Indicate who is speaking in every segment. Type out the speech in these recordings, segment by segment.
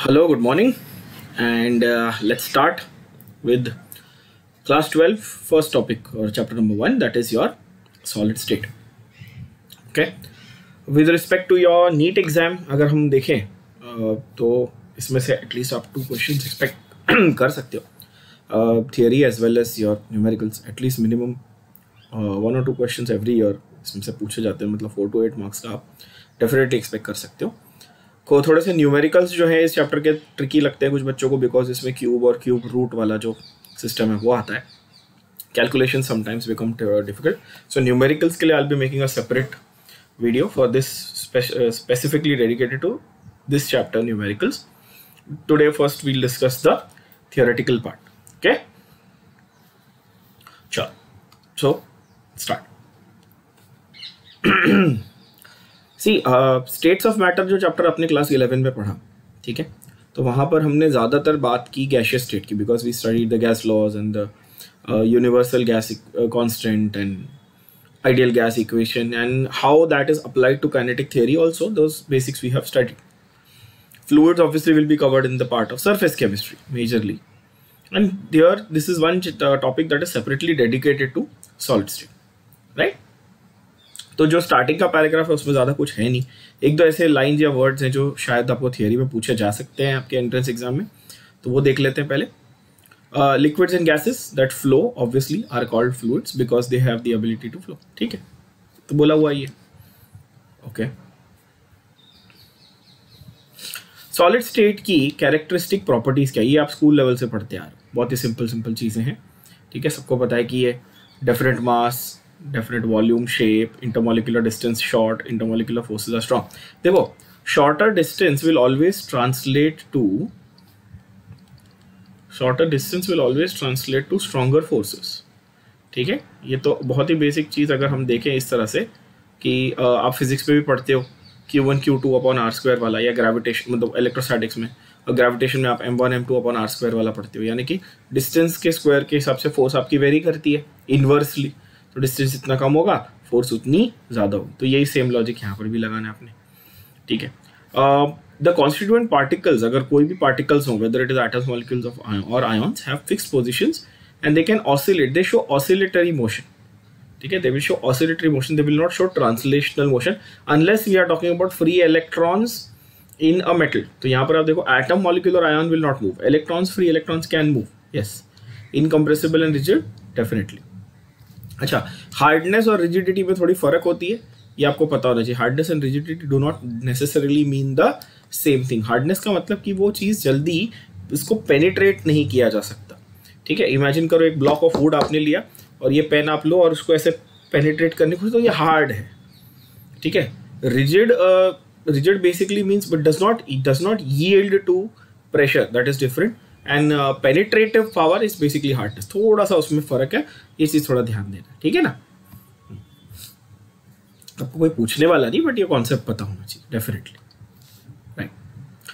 Speaker 1: Hello, good morning, and let's start with class 12 first topic or chapter number 1, that is your solid state. Okay, with respect to your NEET exam अगर हम देखें तो इसमें से at least आप 2 questions expect कर सकते हो, theory as well as your numericals. At least minimum 1 or 2 questions every year इसमें से पूछे जाते हैं, मतलब 4 to 8 मार्क्स का आप डेफिनेटली एक्सपेक्ट कर सकते हो. को थोड़े से न्यूमेरिकल्स जो है इस चैप्टर के ट्रिकी लगते हैं कुछ बच्चों को, बिकॉज इसमें क्यूब और क्यूब रूट वाला जो सिस्टम है वो आता है. Calculation sometimes become difficult. So numericals के लिए I will be making a separate video for this, specifically dedicated to this chapter numericals. Today first we'll discuss the theoretical part. Okay, चलो, so start. States of matter जो chapter अपने class 11 में पढ़ा, ठीक है, तो वहाँ पर हमने ज़्यादातर बात की गैसियस स्टेट की, because we studied the gas laws and the universal gas constant and ideal gas equation and how that is applied to kinetic theory also. Those basics we have studied. Fluids obviously will be covered in the part of surface chemistry majorly, and there this is one topic that is separately dedicated to solid state, right. तो जो starting का paragraph है उसमें ज़्यादा कुछ है नहीं, एक दो ऐसे लाइन्स या वर्ड्स हैं जो शायद आपको थियरी में पूछे जा सकते हैं आपके एंट्रेंस एग्जाम में, तो वो देख लेते हैं पहले. Liquids and gases that flow obviously are called fluids because they have the ability to flow. ठीक है, तो बोला हुआ ये. ओके, सॉलिड स्टेट की कैरेक्टरिस्टिक प्रॉपर्टीज़ क्या, ये आप स्कूल लेवल से पढ़ते आ रहे हो. बहुत ही सिंपल चीज़ें हैं, ठीक है. सबको पता है कि ये definite mass, definite volume, shape, intermolecular distance short, intermolecular forces are strong. देखो, shorter distance will always translate to stronger forces. ठीक है, ये तो बहुत ही बेसिक चीज़ अगर हम देखें इस तरह से कि आप फिजिक्स में भी पढ़ते हो Q1 Q2 upon are square वाला, या ग्रेविटेशन मतलब इलेक्ट्रोस्टैटिक्स में, और ग्रेविटेशन में आप M1 M2 upon are square वाला पढ़ते हो, यानी कि डिस्टेंस के स्क्वायर के हिसाब से फोर्स आपकी वेरी करती है इन्वर्सली. तो डिस्टेंस जितना कम होगा फोर्स उतनी ज़्यादा होगी. तो यही सेम लॉजिक यहाँ पर भी लगाना है आपने. ठीक है, द कॉन्स्टिट्यूएंट पार्टिकल्स, अगर कोई भी पार्टिकल्स हों, whether it is atoms, molecules of और ions, have fixed positions and they can oscillate, they show oscillatory motion. ठीक है, they will show oscillatory motion, they will not show translational motion unless we are talking about free electrons in a metal. तो यहाँ पर आप देखो, atom, molecule और ion will not move. Electrons, free electrons can move, yes. Incompressible and rigid, definitely. अच्छा, hardness और rigidity में थोड़ी फर्क होती है, ये आपको पता होना चाहिए. Hardness and rigidity do not necessarily mean the same thing. Hardness का मतलब कि वो चीज़ जल्दी इसको पेनिट्रेट नहीं किया जा सकता. ठीक है, इमेजिन करो एक ब्लॉक ऑफ वुड आपने लिया और ये पेन आप लो और उसको ऐसे पेनिट्रेट करने को, तो ये हार्ड है. ठीक है, rigid basically means but does not yield to pressure, that is different. And penetrative power is basically hardness. थोड़ा सा उसमें फर्क है, ये चीज़ थोड़ा ध्यान देना. ठीक है ना, आपको कोई पूछने वाला नहीं, बट ये कॉन्सेप्ट पता होना चाहिए definitely, right.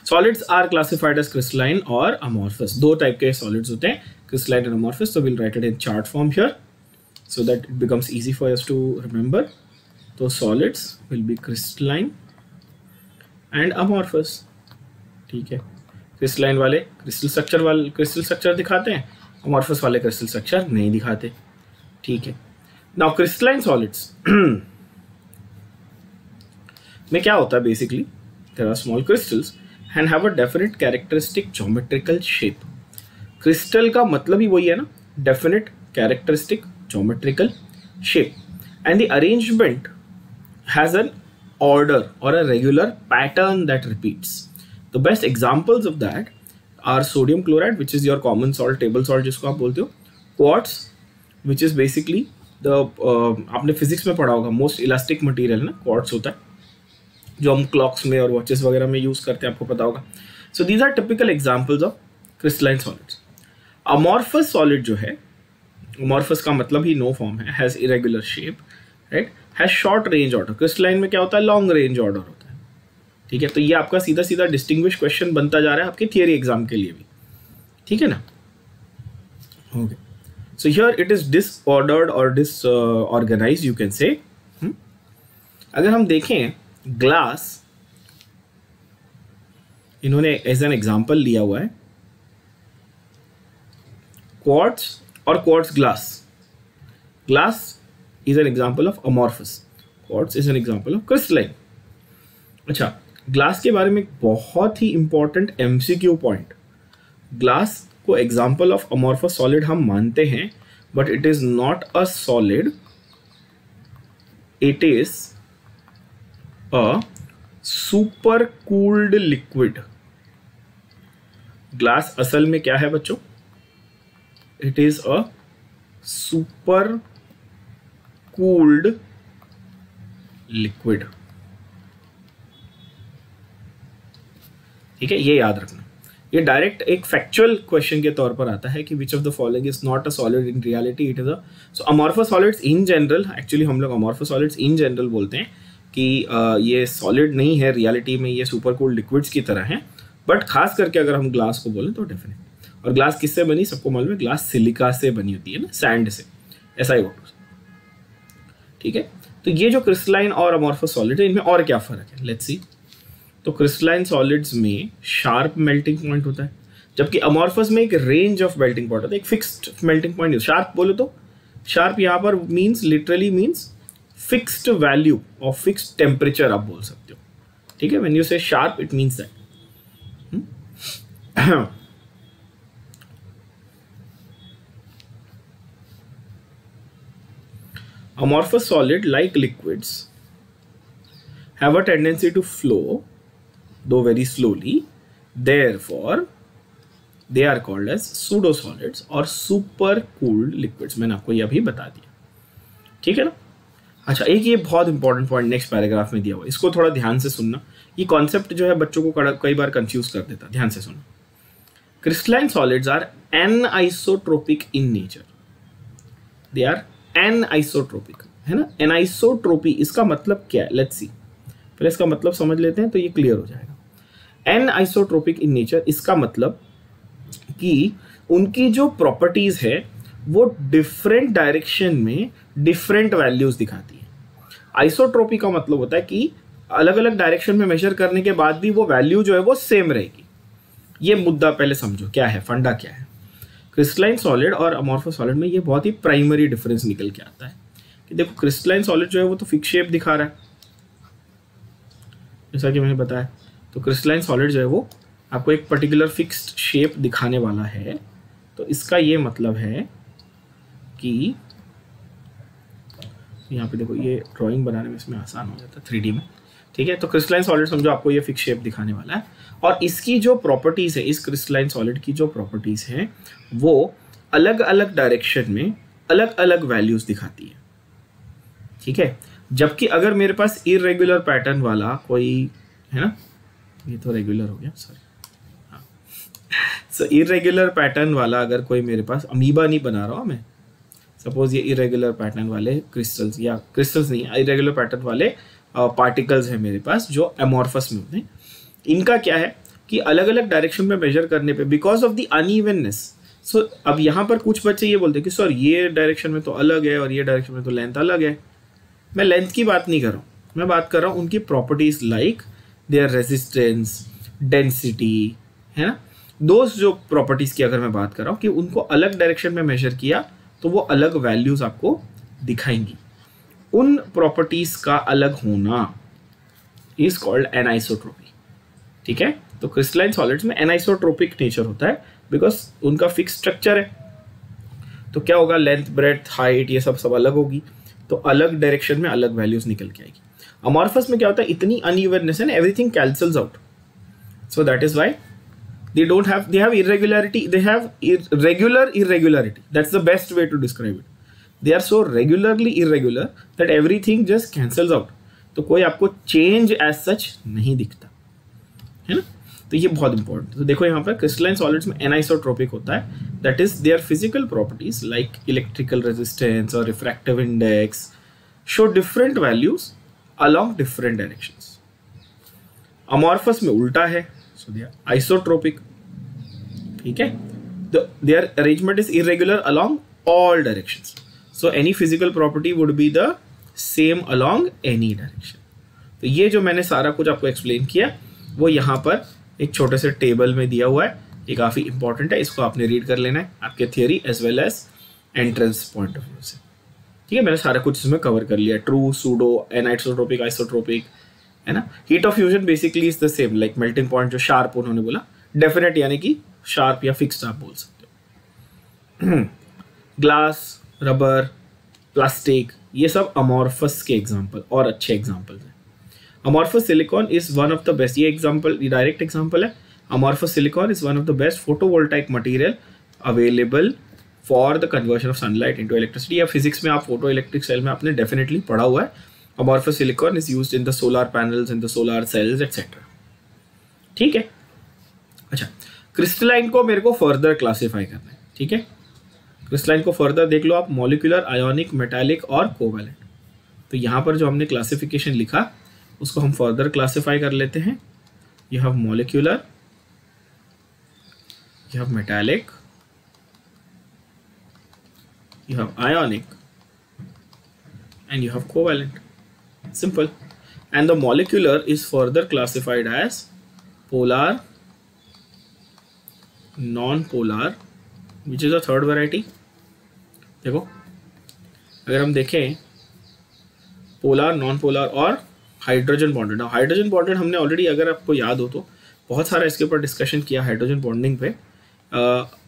Speaker 1: Solids are classified as crystalline और अमॉर्फस. 2 टाइप के सॉलिड्स होते हैं, क्रिस्टलाइन एंड अमॉर्फस. तो will write it in chart form here so that it becomes easy for us to remember. तो solids will be crystalline and amorphous. ठीक है, crystalline वाले crystal structure दिखाते हैं, अमॉर्फस वाले क्रिस्टल स्ट्रक्चर नहीं दिखाते. ठीक है, नाउ क्रिस्टलाइन सॉलिड्स में क्या होता है, basically there are small crystals and have a definite characteristic geometrical shape. Crystal का मतलब ही वही है ना, definite characteristic geometrical shape, and the arrangement has an order or a regular pattern that repeats. The best examples of that are sodium chloride, which is your common salt, table salt जिसको आप बोलते हो, quartz, which is basically the आपने physics में पढ़ा होगा, most elastic material ना quartz होता है, जो हम क्लॉक्स में और वॉचेस वगैरह में यूज़ करते हैं, आपको पता होगा. So these are typical examples of crystalline solids. Amorphous solid जो है, अमॉर्फस का मतलब ही नो फॉर्म है, has irregular shape, right, has short range order. Crystalline में क्या होता है, लॉन्ग रेंज ऑर्डर होता है. ठीक है, तो ये आपका सीधा सीधा डिस्टिंग्विश क्वेश्चन बनता जा रहा है आपके थियरी एग्जाम के लिए भी. ठीक है ना, okay. So here it is disordered और डिसऑर्गेनाइज्ड यू कैन से. अगर हम देखें ग्लास इन्होंने एज एन एग्जाम्पल लिया हुआ है क्वार्ट्स और quartz glass. Glass is an example of amorphous, quartz is an example of crystalline. अच्छा, ग्लास के बारे में एक बहुत ही इंपॉर्टेंट एमसीक्यू पॉइंट. ग्लास को एग्जाम्पल ऑफ अमॉर्फस सॉलिड हम मानते हैं, but it is not a solid, it is a super cooled liquid. Glass असल में क्या है बच्चों? It is a super cooled liquid. ठीक है, ये याद रखना. ये डायरेक्ट एक फैक्चुअल क्वेश्चन के तौर पर आता है कि which of the following is not a solid in reality, it is a. So amorphous solids in general, actually हम लोग अमॉर्फस सॉलिड्स इन जनरल बोलते हैं कि ये सॉलिड नहीं है, रियलिटी में ये सुपर कूल्ड लिक्विड्स की तरह हैं. बट खास करके अगर हम ग्लास को बोलें तो डेफिनेट. और ग्लास किससे बनी? सबको मालूम है, ग्लास सिलिका से बनी होती है ना, सैंड से, SiO2. ठीक है, तो ये जो क्रिस्टलाइन और अमॉर्फस सॉलिड है, इनमें और क्या फर्क है, लेट्स सी. तो क्रिस्टलाइन सॉलिड्स में शार्प मेल्टिंग पॉइंट होता है, जबकि अमॉर्फस में एक रेंज ऑफ मेल्टिंग पॉइंट होता है, एक फिक्स्ड मेल्टिंग पॉइंट. शार्प बोलो तो शार्प यहाँ पर means literally means fixed value और फिक्स्ड टेम्परेचर आप बोल सकते हो. ठीक है, व्हेन यू से sharp it means that. Amorphous solid like liquids have a tendency to flow, though very slowly. Therefore, they are called as pseudo solids or super cooled liquids. मैंने आपको ये अभी बता दिया. ठीक है ना. अच्छा, एक ये बहुत इंपॉर्टेंट पॉइंट नेक्स्ट पैराग्राफ में दिया हुआ है, इसको थोड़ा ध्यान से सुनना. ये कॉन्सेप्ट जो है बच्चों को कई बार कंफ्यूज कर देता. ध्यान से सुनना. Crystalline solids are anisotropic in nature. They are anisotropic, है ना. एनआइसोट्रोपी इसका मतलब क्या है? Let's see. पहले इसका मतलब समझ लेते हैं तो ये क्लियर हो जाएगा. एनआइसोट्रोपिक इन नेचर, इसका मतलब कि उनकी जो प्रॉपर्टीज है वो डिफरेंट डायरेक्शन में डिफरेंट वैल्यूज दिखाती है. आइसोट्रोपी का मतलब होता है कि अलग अलग डायरेक्शन में मेजर करने के बाद भी वो वैल्यू जो है वो सेम रहेगी. ये मुद्दा पहले समझो, क्या है फंडा, क्या है. क्रिस्टलाइन सॉलिड और अमॉर्फस सॉलिड में ये बहुत ही प्राइमरी डिफरेंस निकल के आता है कि देखो, क्रिस्टलाइन सॉलिड जो है वो तो फिक्स शेप दिखा रहा है, जैसा कि मैंने बताया. तो क्रिस्टलाइन सॉलिड जो है वो आपको एक पर्टिकुलर फिक्स्ड शेप दिखाने वाला है. तो इसका ये मतलब है कि यहाँ पे देखो, ये ड्राइंग बनाने में इसमें आसान हो जाता है 3D में. ठीक है, तो क्रिस्टलाइन सॉलिड समझो आपको ये फिक्स शेप दिखाने वाला है, और इसकी जो प्रॉपर्टीज है, इस क्रिस्टलाइन सॉलिड की जो प्रॉपर्टीज है वो अलग अलग डायरेक्शन में अलग अलग वैल्यूज दिखाती है. ठीक है, जबकि अगर मेरे पास इरेगुलर पैटर्न वाला कोई है ना, ये तो रेगुलर हो गया, सॉरी. हाँ, सो इरेगुलर पैटर्न वाला अगर कोई मेरे पास, अमीबा नहीं बना रहा हूँ मैं, सपोज ये इरेगुलर पैटर्न वाले क्रिस्टल्स, या क्रिस्टल्स नहीं, इरेगुलर पैटर्न वाले पार्टिकल्स हैं मेरे पास जो अमॉर्फस में होते हैं. इनका क्या है कि अलग अलग डायरेक्शन में मेजर करने पे बिकॉज ऑफ द अनइवननेस. सो अब यहाँ पर कुछ बच्चे ये बोलते हैं कि सर ये डायरेक्शन में तो अलग है और ये डायरेक्शन में तो लेंथ अलग है. मैं लेंथ की बात नहीं कर रहा हूँ, मैं बात कर रहा हूँ उनकी properties like their resistance, density, है ना. दोस्त जो प्रॉपर्टीज की अगर मैं बात कर रहा हूँ कि उनको अलग डायरेक्शन में मेजर किया तो वो अलग वैल्यूज आपको दिखाएंगी. उन प्रॉपर्टीज का अलग होना इज कॉल्ड एनाइसोट्रोपी. ठीक है, तो क्रिस्टलाइन सॉलिड्स में एनाइसोट्रोपिक नेचर होता है बिकॉज उनका फिक्स स्ट्रक्चर है. तो क्या होगा, लेंथ, ब्रेड्थ, हाइट, ये सब अलग होगी, तो अलग डायरेक्शन में अलग वैल्यूज निकल के आएगी. अमॉर्फस में क्या होता है, इतनी अनइवननेस है, everything cancels out. So that is why they have irregularity, they have regular irregularity. That's the best way to describe it. They are so regularly irregular that everything just cancels out. तो कोई आपको change as such नहीं दिखता, है ना. तो ये बहुत इंपॉर्टेंट. तो देखो यहाँ पर क्रिस्टलाइन सॉलिड्स में एनाइसोट्रोपिक होता है, that is their physical properties like electrical resistance और refractive index show different values along different directions. Amorphous में उल्टा है, so they are isotropic. ठीक है, their arrangement is irregular along all directions. So any physical property would be the same along any direction. तो ये जो मैंने सारा कुछ आपको एक्सप्लेन किया वो यहाँ पर एक छोटे से टेबल में दिया हुआ है, ये काफ़ी इंपॉर्टेंट है, इसको आपने रीड कर लेना है आपके theory as well as entrance point of view से। ठीक है, मैंने सारा कुछ इसमें कवर कर लिया, ट्रू, सूडो, एनाइसोट्रोपिक, आइसोट्रोपिक, है ना। Heat of fusion basically is the same, like melting point जो शार्प उन्होंने बोला, डेफिनेट यानी कि शार्प या फिक्स्ड आप बोल सकते हो। ग्लास, रबर, प्लास्टिक, ये सब अमॉर्फस के एग्जाम्पल और अच्छे एग्जाम्पल्स हैं। Amorphous silicon is one of the best, ये एग्जाम्पल डायरेक्ट एग्जाम्पल है। Amorphous silicon is one of the best photovoltaic material available for the conversion of sunlight into electricity. या physics में आप photo electric cell में आपने definitely पढ़ा हुआ है। Amorphous silicon is used in the solar panels, in the solar cells etcetera. ठीक है, अच्छा, क्रिस्टलाइन को मेरे को फर्दर क्लासीफाई करना है। ठीक है, क्रिस्टलाइन को फर्दर देख लो आप, मॉलिक्यूलर, आयोनिक, मेटालिक और कोवैलेंट। तो यहाँ पर जो हमने क्लासिफिकेशन लिखा उसको हम फर्दर क्लासीफाई कर लेते हैं। You have molecular, you have metallic, you have ionic, and you have covalent. Simple. And the molecular is further classified as polar, non-polar, which is the third variety. देखो, अगर हम देखें पोलर, नॉन पोलर और hydrogen bonded. Hydrogen bonded हमने already, अगर आपको याद हो तो, बहुत सारा इसके ऊपर डिस्कशन किया हाइड्रोजन बॉन्डिंग पे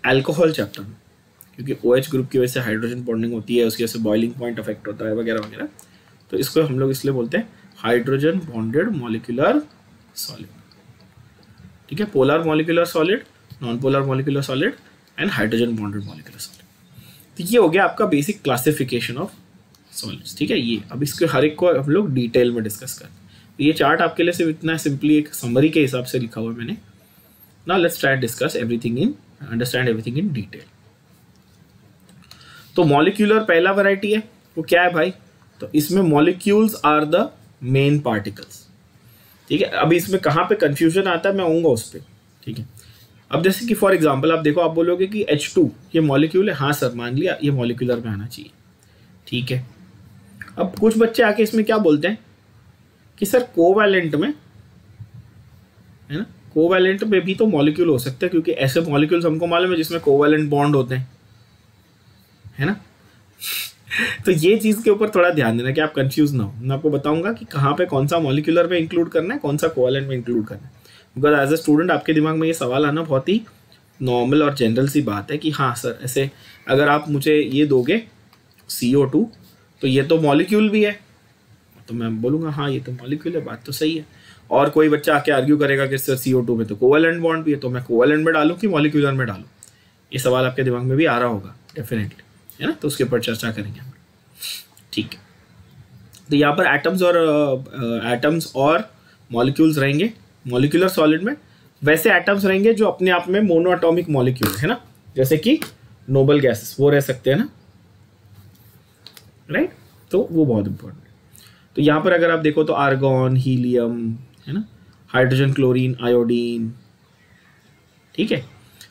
Speaker 1: अल्कोहल चैप्टर में, क्योंकि OH ग्रुप की वजह से हाइड्रोजन बॉन्डिंग होती है, उसकी वजह से बॉइलिंग पॉइंट अफेक्ट होता है वगैरह वगैरह। तो इसको हम लोग इसलिए बोलते हैं हाइड्रोजन बॉन्डेड मॉलिक्यूलर सॉलिड। ठीक है, polar molecular solid, non polar molecular solid and hydrogen bonded molecular solid. तो ये हो गया आपका बेसिक क्लासिफिकेशन ऑफ सॉलिड्स। ठीक है, ये अब इसके हर एक को हम लोग डिटेल में डिस्कस करते हैं। तो ये चार्ट आपके लिए सिर्फ इतना सिंपली एक समरी के हिसाब से लिखा हुआ है मैंने। Now let's try discuss everything in, understand everything in detail. तो मॉलिक्यूलर पहला वैरायटी है, वो क्या है भाई? तो इसमें molecules are the main particles. ठीक है, अभी इसमें कहाँ पे कंफ्यूजन आता है मैं आऊँगा उस पर। ठीक है, अब जैसे कि फॉर एग्जांपल आप देखो, आप बोलोगे कि H2 ये मॉलिक्यूल है, हाँ सर मान लिया, ये मॉलिक्यूलर में आना चाहिए। ठीक है, अब कुछ बच्चे आके इसमें क्या बोलते हैं कि सर कोवैलेंट में, है ना, कोवैलेंट में भी तो मॉलिक्यूल हो सकते हैं, क्योंकि ऐसे मॉलिक्यूल्स हमको मालूम है जिसमें कोवैलेंट बॉन्ड होते हैं, है ना। तो ये चीज़ के ऊपर थोड़ा ध्यान देना कि आप कंफ्यूज ना हो। मैं आपको बताऊंगा कि कहाँ पे कौन सा मॉलिक्यूलर में इंक्लूड करना है, कौन सा कोवैलेंट में इंक्लूड करना है। बिकॉज एज अ स्टूडेंट आपके दिमाग में ये सवाल आना बहुत ही नॉर्मल और जनरल सी बात है कि हाँ सर, ऐसे अगर आप मुझे ये दोगे CO2 तो ये तो मॉलिक्यूल भी है, तो मैं बोलूँगा हाँ ये तो मॉलिक्यूल है, बात तो सही है। और कोई बच्चा आके आर्ग्यू करेगा कि सर CO2 में तो कोवैलेंट बॉन्ड भी है, तो मैं कोवैलेंट में डालूँ कि मॉलिक्यूलर में डालूँ? ये सवाल आपके दिमाग में भी आ रहा होगा डेफिनेटली, है ना। तो उसके ऊपर चर्चा करेंगे हम। ठीक है, तो यहाँ पर एटम्स और मॉलिक्यूल्स रहेंगे मॉलिक्यूलर सॉलिड में। वैसे एटम्स रहेंगे जो अपने आप में मोनोएटॉमिक मॉलिक्यूल है ना, जैसे कि नोबल गैसेस वो रह सकते हैं ना, राइट। तो वो बहुत इंपॉर्टेंट है। तो यहाँ पर अगर आप देखो तो आर्गॉन, हीलियम, है ना, हाइड्रोजन, क्लोरीन, आयोडीन। ठीक है,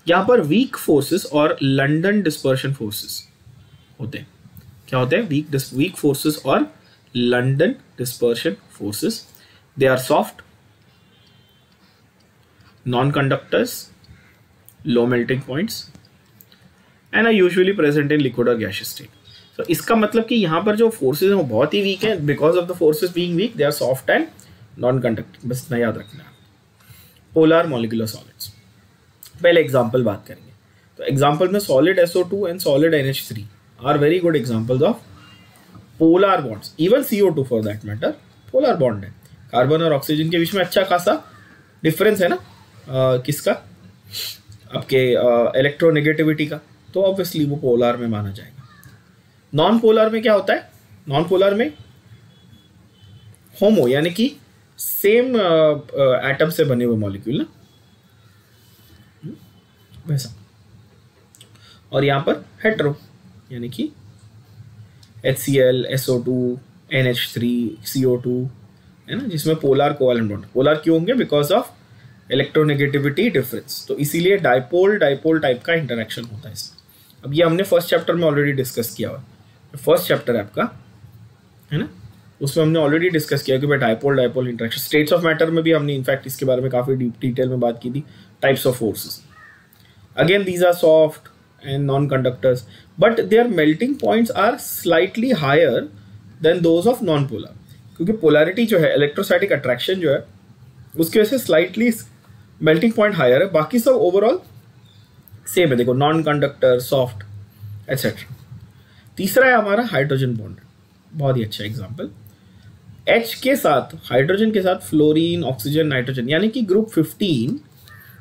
Speaker 1: यहाँ पर वीक फोर्सेस और लंडन डिस्पर्शन फोर्सेस होते हैं। क्या होते हैं? वीक फोर्सेस और London dispersion forces. They are soft, non conductors, low melting points and are usually present in liquid और गैसियस स्टेट। तो इसका मतलब कि यहाँ पर जो फोर्सेस हैं वो बहुत ही वीक हैं। Because of the forces being weak they are soft and non conducting. बस इतना याद रखना है। पोलर मॉलिक्यूलर सॉलिड्स, पहले एग्जाम्पल बात करेंगे। तो एग्जाम्पल में solid SO2 and solid NH3 are very good examples of polar bonds. Even CO2 for that matter polar bond है। कार्बन और ऑक्सीजन के बीच में अच्छा खासा डिफरेंस है ना, किसका? आपके इलेक्ट्रोनेगेटिविटी का। तो ऑब्वियसली वो पोलर में माना जाएगा। नॉन पोलर में क्या होता है? नॉन पोलर में होमो यानी कि सेम एटम से बने हुए मॉलिक्यूल ना, वैसा। और यहाँ पर हेट्रो यानी कि HCl, SO2, NH3, CO2, है ना, जिसमें पोलर कोवैलेंट बॉन्ड। पोलर क्यों होंगे? Because of electronegativity difference. तो इसीलिए डाइपोल टाइप का इंटरेक्शन होता है इसमें। अब ये हमने फर्स्ट चैप्टर में ऑलरेडी डिस्कस किया हुआ। फर्स्ट चैप्टर है आपका, है ना, उसमें हमने ऑलरेडी डिस्कस किया कि भाई dipole dipole interaction, states of matter में भी हमने इनफैक्ट इसके बारे में काफ़ी डिटेल में बात की थी, types of forces. Again these are soft and non conductors, but their melting points are slightly higher than those of non polar, क्योंकि पोलैरिटी जो है, इलेक्ट्रोस्टैटिक अट्रैक्शन जो है, उसकी वजह से स्लाइटली मेल्टिंग पॉइंट हायर है, बाकी सब ओवरऑल सेम है. देखो नॉन कंडक्टर, सॉफ्ट एटसेट्रा. तीसरा है हमारा हाइड्रोजन बॉन्ड, बहुत ही अच्छा एग्जांपल. H के साथ, हाइड्रोजन के साथ फ्लोरीन, ऑक्सीजन, नाइट्रोजन, यानी कि ग्रुप 15.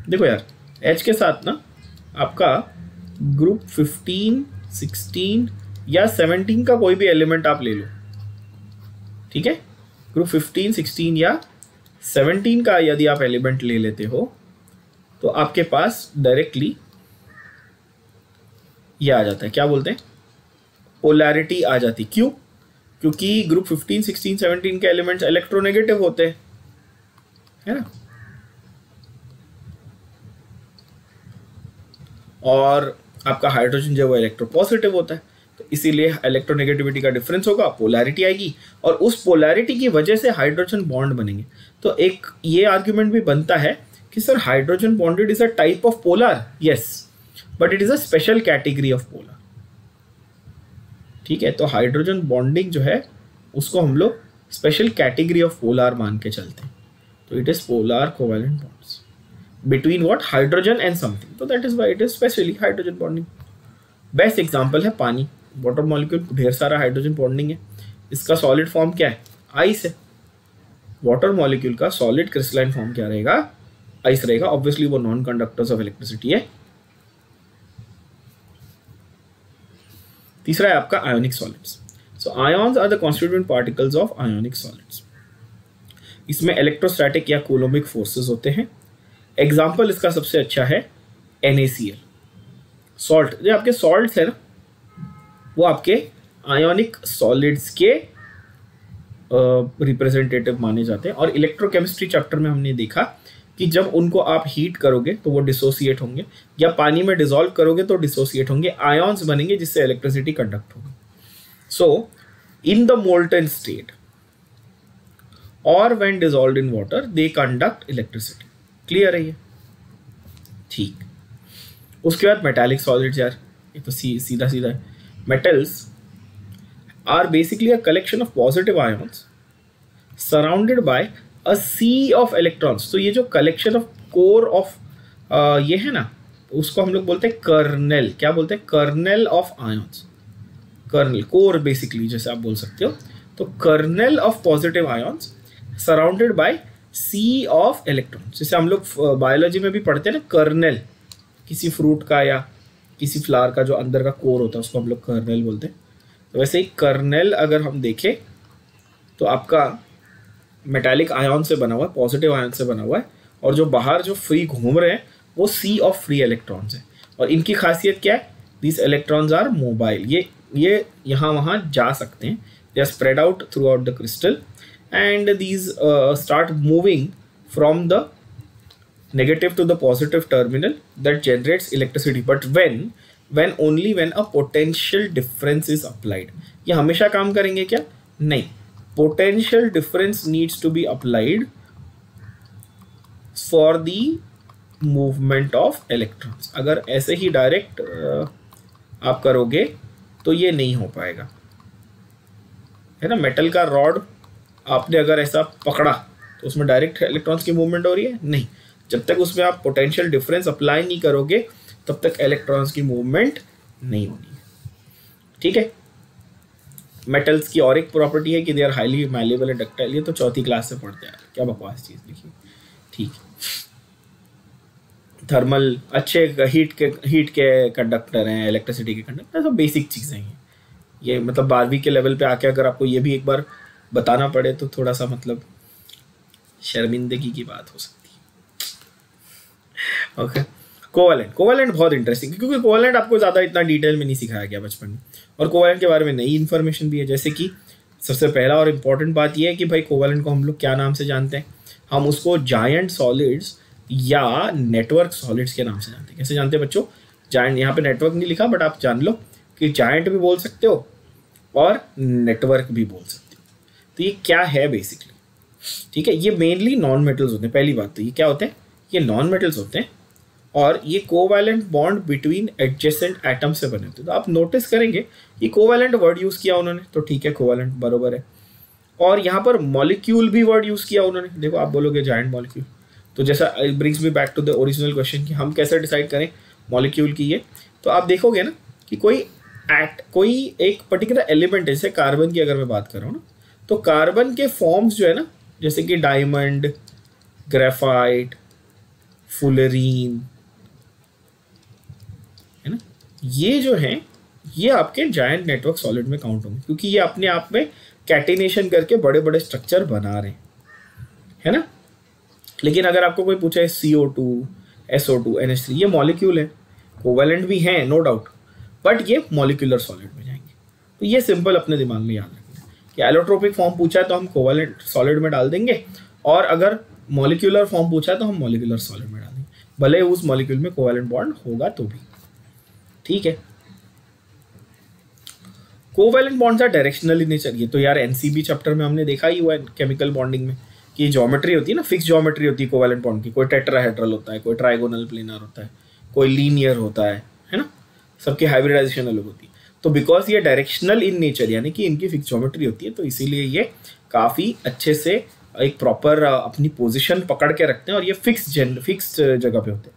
Speaker 1: देखो यार H के साथ ना आपका ग्रुप 15, 16 या 17 का कोई भी एलिमेंट आप ले लो, ठीक है. ग्रुप 15, 16 या 17 का यदि आप एलिमेंट ले लेते हो तो आपके पास डायरेक्टली ये आ जाता है, क्या बोलते हैं, पोलैरिटी आ जाती. क्यों? क्योंकि ग्रुप 15, 16, 17 के एलिमेंट्स इलेक्ट्रोनेगेटिव होते हैं, है ना, और आपका हाइड्रोजन जो है वो इलेक्ट्रोपॉजिटिव होता है. तो इसीलिए इलेक्ट्रोनेगेटिविटी का डिफरेंस होगा, पोलैरिटी आएगी, और उस पोलैरिटी की वजह से हाइड्रोजन बॉन्ड बनेंगे. तो एक ये आर्ग्यूमेंट भी बनता है कि sir hydrogen bonded is a type of polar. Yes, but it is a special category of polar. ठीक है, तो हाइड्रोजन बॉन्डिंग जो है उसको हम लोग स्पेशल कैटेगरी ऑफ पोलर मान के चलते हैं. तो it is polar covalent bonds between what, hydrogen and something. तो that is why it is specially hydrogen bonding. Best example है पानी. वाटर मॉलिक्यूल ढेर सारा हाइड्रोजन बॉन्डिंग है. इसका सॉलिड फॉर्म क्या है, आइस है. वाटर मॉलिक्यूल का सॉलिड क्रिस्टलाइन फॉर्म क्या रहेगा, आइस रहेगा. ऑब्वियसली वो नॉन कंडक्टर्स ऑफ इलेक्ट्रिसिटी है. तीसरा है आपका ionic solids. So ions are the constituent particles of ionic solids. इसमें इलेक्ट्रोस्टैटिक या कूलोमिक फोर्सेस होते हैं. एग्जाम्पल इसका सबसे अच्छा है NaCl. सॉल्ट, जो आपके सॉल्ट्स है ना, वो आपके आयोनिक सॉलिड्स के रिप्रेजेंटेटिव माने जाते हैं. और इलेक्ट्रोकेमिस्ट्री चैप्टर में हमने देखा कि जब उनको आप हीट करोगे तो वो डिसोसिएट होंगे, या पानी में डिसॉल्व करोगे तो डिसोसिएट होंगे, आयॉन्स बनेंगे जिससे इलेक्ट्रिसिटी कंडक्ट होगी. सो इन द मोल्टन स्टेट और when dissolved in water they conduct electricity. Clear है ये? ठीक. उसके बाद मेटालिक सॉलिड्स. यार ये तो सीधा सीधा है. Metals are basically a collection of positive ions surrounded by a sea of electrons. तो ये जो कलेक्शन ऑफ कोर ऑफ ये है ना, उसको हम लोग बोलते हैं कर्नेल. क्या बोलते हैं? Kernel of ions. Kernel, core basically जैसे आप बोल सकते हो. तो kernel of positive ions surrounded by sea of electrons. जैसे हम लोग बायोलॉजी में भी पढ़ते हैं ना, कर्नेल किसी फ्रूट का या किसी फ्लावर का जो अंदर का कोर होता है उसको हम लोग कर्नेल बोलते हैं. तो वैसे ही कर्नेल अगर हम देखें तो आपका मेटालिक आयन से बना हुआ है, पॉजिटिव आयन से बना हुआ है, और जो बाहर जो फ्री घूम रहे हैं वो सी ऑफ फ्री इलेक्ट्रॉन्स है. और इनकी खासियत क्या है? This electrons are mobile. ये यहाँ वहाँ जा सकते हैं. They are spread out throughout the crystal and these start moving from the negative to the positive terminal that generates electricity, but when only when a potential difference is applied. ये हमेशा काम करेंगे क्या? नहीं. Potential difference needs to be applied for the movement of electrons. अगर ऐसे ही direct आप करोगे तो ये नहीं हो पाएगा, है ना. मेटल का रॉड आपने अगर ऐसा पकड़ा तो उसमें डायरेक्ट इलेक्ट्रॉन्स की मूवमेंट हो रही है? नहीं. जब तक उसमें आप पोटेंशियल डिफरेंस अप्लाई नहीं करोगे तब तक इलेक्ट्रॉन्स की मूवमेंट नहीं होनी. ठीक है. मेटल्स की और एक प्रॉपर्टी है कि they are highly malleable and ductile. ये तो चौथी क्लास से पढ़ते हैं. क्या बकवास चीज़ लिखी. ठीक. थर्मल अच्छे हीट के कंडक्टर हैं, इलेक्ट्रिसिटी के कंडक्टर, सब बेसिक चीज़ें हैं. ये मतलब 12वीं के लेवल पे आके अगर आपको ये भी एक बार बताना पड़े तो थोड़ा सा मतलब शर्मिंदगी की बात हो सकती है. ओके. कोवैलेंट बहुत इंटरेस्टिंग, क्योंकि कोवैलेंट आपको ज़्यादा इतना डिटेल में नहीं सिखाया गया बचपन में, और कोवैलेंट के बारे में नई इन्फॉर्मेशन भी है. जैसे कि सबसे पहला और इम्पॉर्टेंट बात यह है कि भाई कोवैलेंट को हम लोग क्या नाम से जानते हैं? हम उसको जायंट सॉलिड्स या नेटवर्क सॉलिड्स के नाम से जानते हैं. कैसे जानते हैं बच्चों? जायंट, यहाँ पे नेटवर्क नहीं लिखा बट आप जान लो कि जायंट भी बोल सकते हो और नेटवर्क भी बोल सकते हो. तो ये क्या है बेसिकली, ठीक है, ये मेनली नॉन मेटल्स होते हैं। पहली बात तो ये क्या होते हैं, ये नॉन मेटल्स होते हैं और ये covalent bond between adjacent atom से बने होते हैं। तो आप नोटिस करेंगे ये कोवैलेंट वर्ड यूज़ किया उन्होंने, तो ठीक है कोवैलेंट बरोबर है। और यहाँ पर मॉलिक्यूल भी वर्ड यूज़ किया उन्होंने, देखो आप बोलोगे जायंट मॉलिक्यूल, तो जैसा brings me back to the original question कि हम कैसे डिसाइड करें मॉलिक्यूल की ये, तो आप देखोगे ना कि कोई एक पर्टिकुलर एलिमेंट है, जैसे कार्बन की अगर मैं बात कर रहा हूँ ना, तो कार्बन के फॉर्म्स जो है ना, जैसे कि डायमंड, ग्रेफाइट, फुलरीन, है ना, ये जो है ये आपके जायंट नेटवर्क सॉलिड में काउंट होंगे, क्योंकि ये अपने आप में कैटिनेशन करके बड़े बड़े स्ट्रक्चर बना रहे हैं, है ना। लेकिन अगर आपको कोई पूछे CO2, SO2, NH3, ये मॉलिक्यूल है, कोवैलेंट भी हैं नो डाउट, बट ये मॉलिक्यूलर सॉलिड में जाएंगे। तो ये सिंपल अपने दिमाग में याद रखना कि एलोट्रोपिक फॉर्म पूछा है तो हम कोवैलेंट सॉलिड में डाल देंगे, और अगर मॉलिक्यूलर फॉर्म पूछा है तो हम मॉलिक्यूलर सॉलिड में डाल देंगे, भले उस मॉलिक्यूल में कोवैलेंट बॉन्ड होगा तो भी, ठीक है। Covalent bonds are directional in nature, ये तो यार NCB चैप्टर में हमने देखा ही हुआ है केमिकल बॉन्डिंग में, कि ज्योमेट्री होती है ना, फिक्स ज्योमेट्री होती है कोवैलेंट बॉन्ड की, कोई टेट्राहेड्रल होता है, कोई ट्राइगोनल प्लेनर होता है, कोई लीनियर होता है ना, सबकी हाइब्रिडाइजेशन अलग होती है। तो बिकॉज ये डायरेक्शनल इन नेचर, यानी कि इनकी फिक्स ज्योमेट्री होती है, तो इसीलिए ये काफ़ी अच्छे से एक प्रॉपर अपनी पोजिशन पकड़ के रखते हैं, और ये फिक्स जगह पे होते हैं,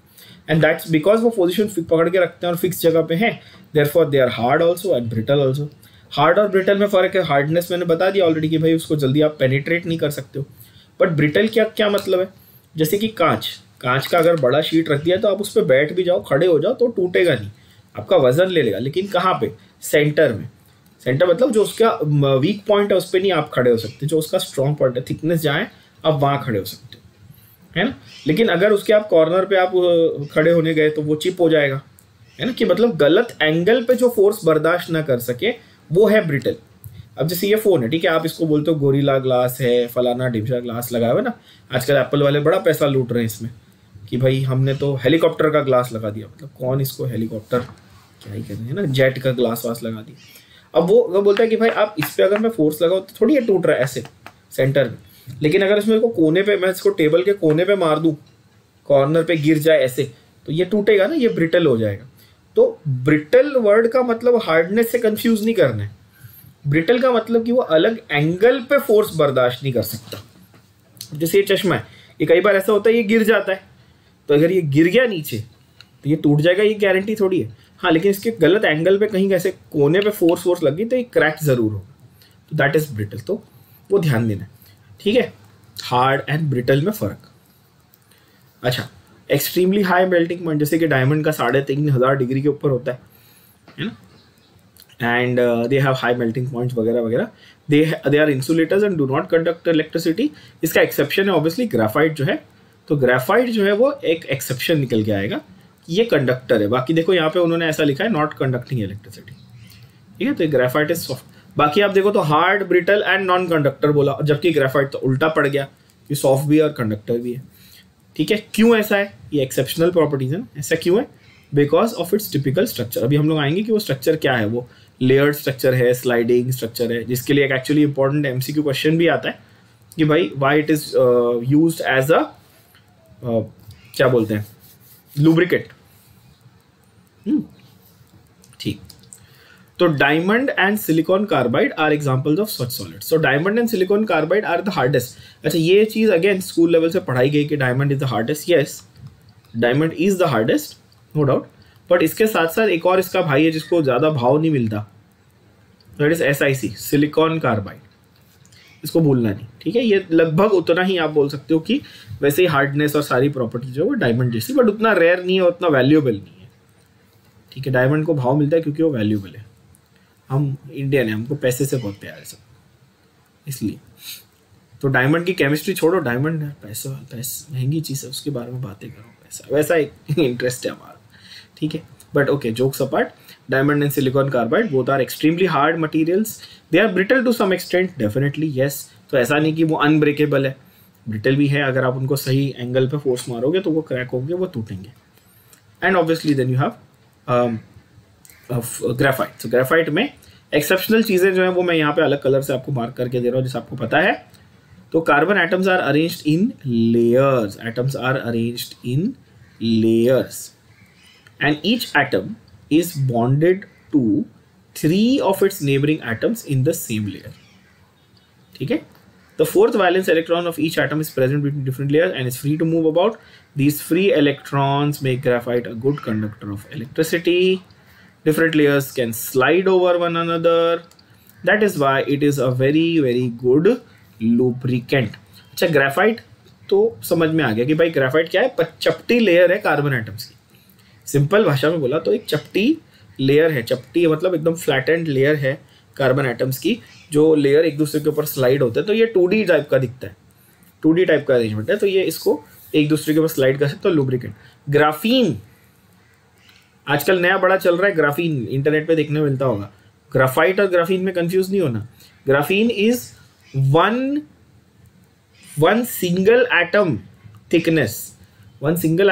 Speaker 1: एंड दैट्स बिकॉज वो पोजिशन पकड़ के रखते हैं और फिक्स जगह पे हैं, therefore they are hard also and brittle also. Hard और ब्रिटल में फ़र्क है, हार्डनेस मैंने बता दिया ऑलरेडी कि भाई उसको जल्दी आप पेनिट्रेट नहीं कर सकते हो, बट ब्रिटल क्या मतलब है, जैसे कि कांच का अगर बड़ा शीट रख दिया तो आप उस पर बैठ भी जाओ, खड़े हो जाओ तो टूटेगा नहीं, आपका वजन ले लेगा, लेकिन कहाँ पे, सेंटर में। सेंटर मतलब जो उसका वीक पॉइंट है उस पर नहीं आप खड़े हो सकते, जो उसका स्ट्रॉन्ग पॉइंट है, थिकनेस जाए आप वहाँ खड़े हो सकते हो, है ना। लेकिन अगर उसके आप कॉर्नर पे आप खड़े होने गए तो वो चिप हो जाएगा, है ना, कि मतलब गलत एंगल पे जो फोर्स बर्दाश्त ना कर सके वो है ब्रिटल। अब जैसे ये फ़ोन है, ठीक है, आप इसको बोलते हो गोरिल्ला ग्लास है, फलाना ढिमशा ग्लास लगा हुआ है ना, आजकल एप्पल वाले बड़ा पैसा लूट रहे हैं इसमें कि भाई हमने तो हेलीकॉप्टर का ग्लास लगा दिया, मतलब कौन इसको हेलीकॉप्टर क्या ही कर रहे हैं ना, जेट का ग्लास वास लगा दिया। अब वो बोलता है कि भाई आप इस पर अगर मैं फोर्स लगाऊँ तो थोड़ी ये टूट रहा है ऐसे सेंटर में, लेकिन अगर इसमें को कोने पे, मैं इसको टेबल के कोने पे मार दूँ, कॉर्नर पे गिर जाए ऐसे, तो ये टूटेगा ना, ये ब्रिटल हो जाएगा। तो ब्रिटल वर्ड का मतलब हार्डनेस से कंफ्यूज नहीं करना है, ब्रिटल का मतलब कि वो अलग एंगल पे फोर्स बर्दाश्त नहीं कर सकता। जैसे ये चश्मा है, ये कई बार ऐसा होता है ये गिर जाता है, तो अगर ये गिर गया नीचे तो ये टूट जाएगा, ये गारंटी थोड़ी है, हाँ, लेकिन इसके गलत एंगल पे कहीं ऐसे कोने पे फोर्स लगी तो ये क्रैक जरूर होगा, तो दैट इज ब्रिटल, तो वो ध्यान देना है, ठीक है। हार्ड एंड ब्रिटल में फ़र्क। अच्छा, एक्सट्रीमली हाई मेल्टिंग पॉइंट, जैसे कि डायमंड का 3500 डिग्री के ऊपर होता है ना, and they have high melting points वगैरह वगैरह, they are insulators and do not conduct electricity. इसका एक्सेप्शन है ऑब्वियसली ग्राफाइट जो है, तो ग्राफाइट जो है वो एक एक्सेप्शन निकल के आएगा कि ये कंडक्टर है। बाकी देखो यहाँ पे उन्होंने ऐसा लिखा है नॉट कंडक्टिंग इलेक्ट्रिसिटी, ठीक है, तो ग्राफाइट इज सॉफ्ट। बाकी आप देखो तो hard, brittle and non conductor बोला, जबकि ग्राफाइट तो उल्टा पड़ गया, ये सॉफ्ट भी है और कंडक्टर भी है, ठीक है। क्यों ऐसा है, ये एक्सेप्शनल प्रॉपर्टीज है ना, ऐसा क्यों है, because of its typical structure. अभी हम लोग आएंगे कि वो स्ट्रक्चर क्या है, वो लेयर्ड स्ट्रक्चर है, स्लाइडिंग स्ट्रक्चर है, जिसके लिए एक एक्चुअली इंपॉर्टेंट MCQ क्वेश्चन भी आता है कि भाई why it is used as a क्या बोलते हैं, लुब्रिकेट, ठीक। तो diamond and silicon carbide are examples of such solids. So diamond and silicon carbide are the hardest. अच्छा, ये चीज अगेन स्कूल लेवल से पढ़ाई गई कि diamond is the hardest. Yes, diamond is the hardest, no doubt, but इसके साथ साथ एक और इसका भाई है जिसको ज़्यादा भाव नहीं मिलता, that is SiC, silicon carbide, इसको भूलना नहीं, ठीक है। ये लगभग उतना ही आप बोल सकते हो कि वैसे ही हार्डनेस और सारी प्रॉपर्टीज जो है वो डायमंड जैसी, बट उतना रेयर नहीं है, उतना वैल्यूएबल नहीं है, ठीक है। डायमंड को भाव मिलता है क्योंकि वो वैल्यूएबल है, हम इंडियन है, हमको पैसे से बहुत प्यार है सब, इसलिए। तो डायमंड की केमिस्ट्री छोड़ो, डायमंड है पैसा महंगी चीज़ है, उसके बारे में बातें करो, पैसा वैसा एक इंटरेस्ट है हमारा, ठीक है। But okay, jokes apart, diamond and silicon carbide both are extremely hard materials, they are brittle to some extent, definitely yes. तो ऐसा नहीं कि वो अनब्रेकेबल है, ब्रिटल भी है, अगर आप उनको सही एंगल पे फोर्स मारोगे तो वो क्रैक होंगे, वो टूटेंगे। And obviously then you have graphite. तो ग्रेफाइट में एक्सेप्शनल चीज़ें जो है वो मैं यहाँ पे अलग कलर से आपको मार्क करके दे रहा हूँ जैसे आपको पता है। तो carbon atoms are arranged in layers, atoms are arranged in layers and each atom is bonded to 3 of its neighboring atoms in the same layer. ठीक है, the fourth valence electron of each atom is present between different layers and is free to move about. These free electrons make graphite a good conductor of electricity. Different layers can slide over one another. That is why it is a very very good lubricant. अच्छा, graphite तो समझ में आ गया कि भाई graphite क्या है, चपटी लेयर है कार्बन एटम्स की। सिंपल भाषा में बोला तो एक चपटी लेयर है, चपटी मतलब एकदम फ्लैटेंड लेयर है कार्बन एटम्स की, जो लेयर एक दूसरे के ऊपर स्लाइड होते हैं। तो ये 2D टाइप का दिखता है, 2D टाइप का अरेंजमेंट है, तो ये इसको एक दूसरे के ऊपर स्लाइड कर सकते हो। लुब्रिकेंट ग्राफीन आजकल नया बड़ा चल रहा है, ग्राफीन इंटरनेट पे देखने मिलता होगा। ग्राफाइट और ग्राफीन में कंफ्यूज नहीं होना। Graphene is one single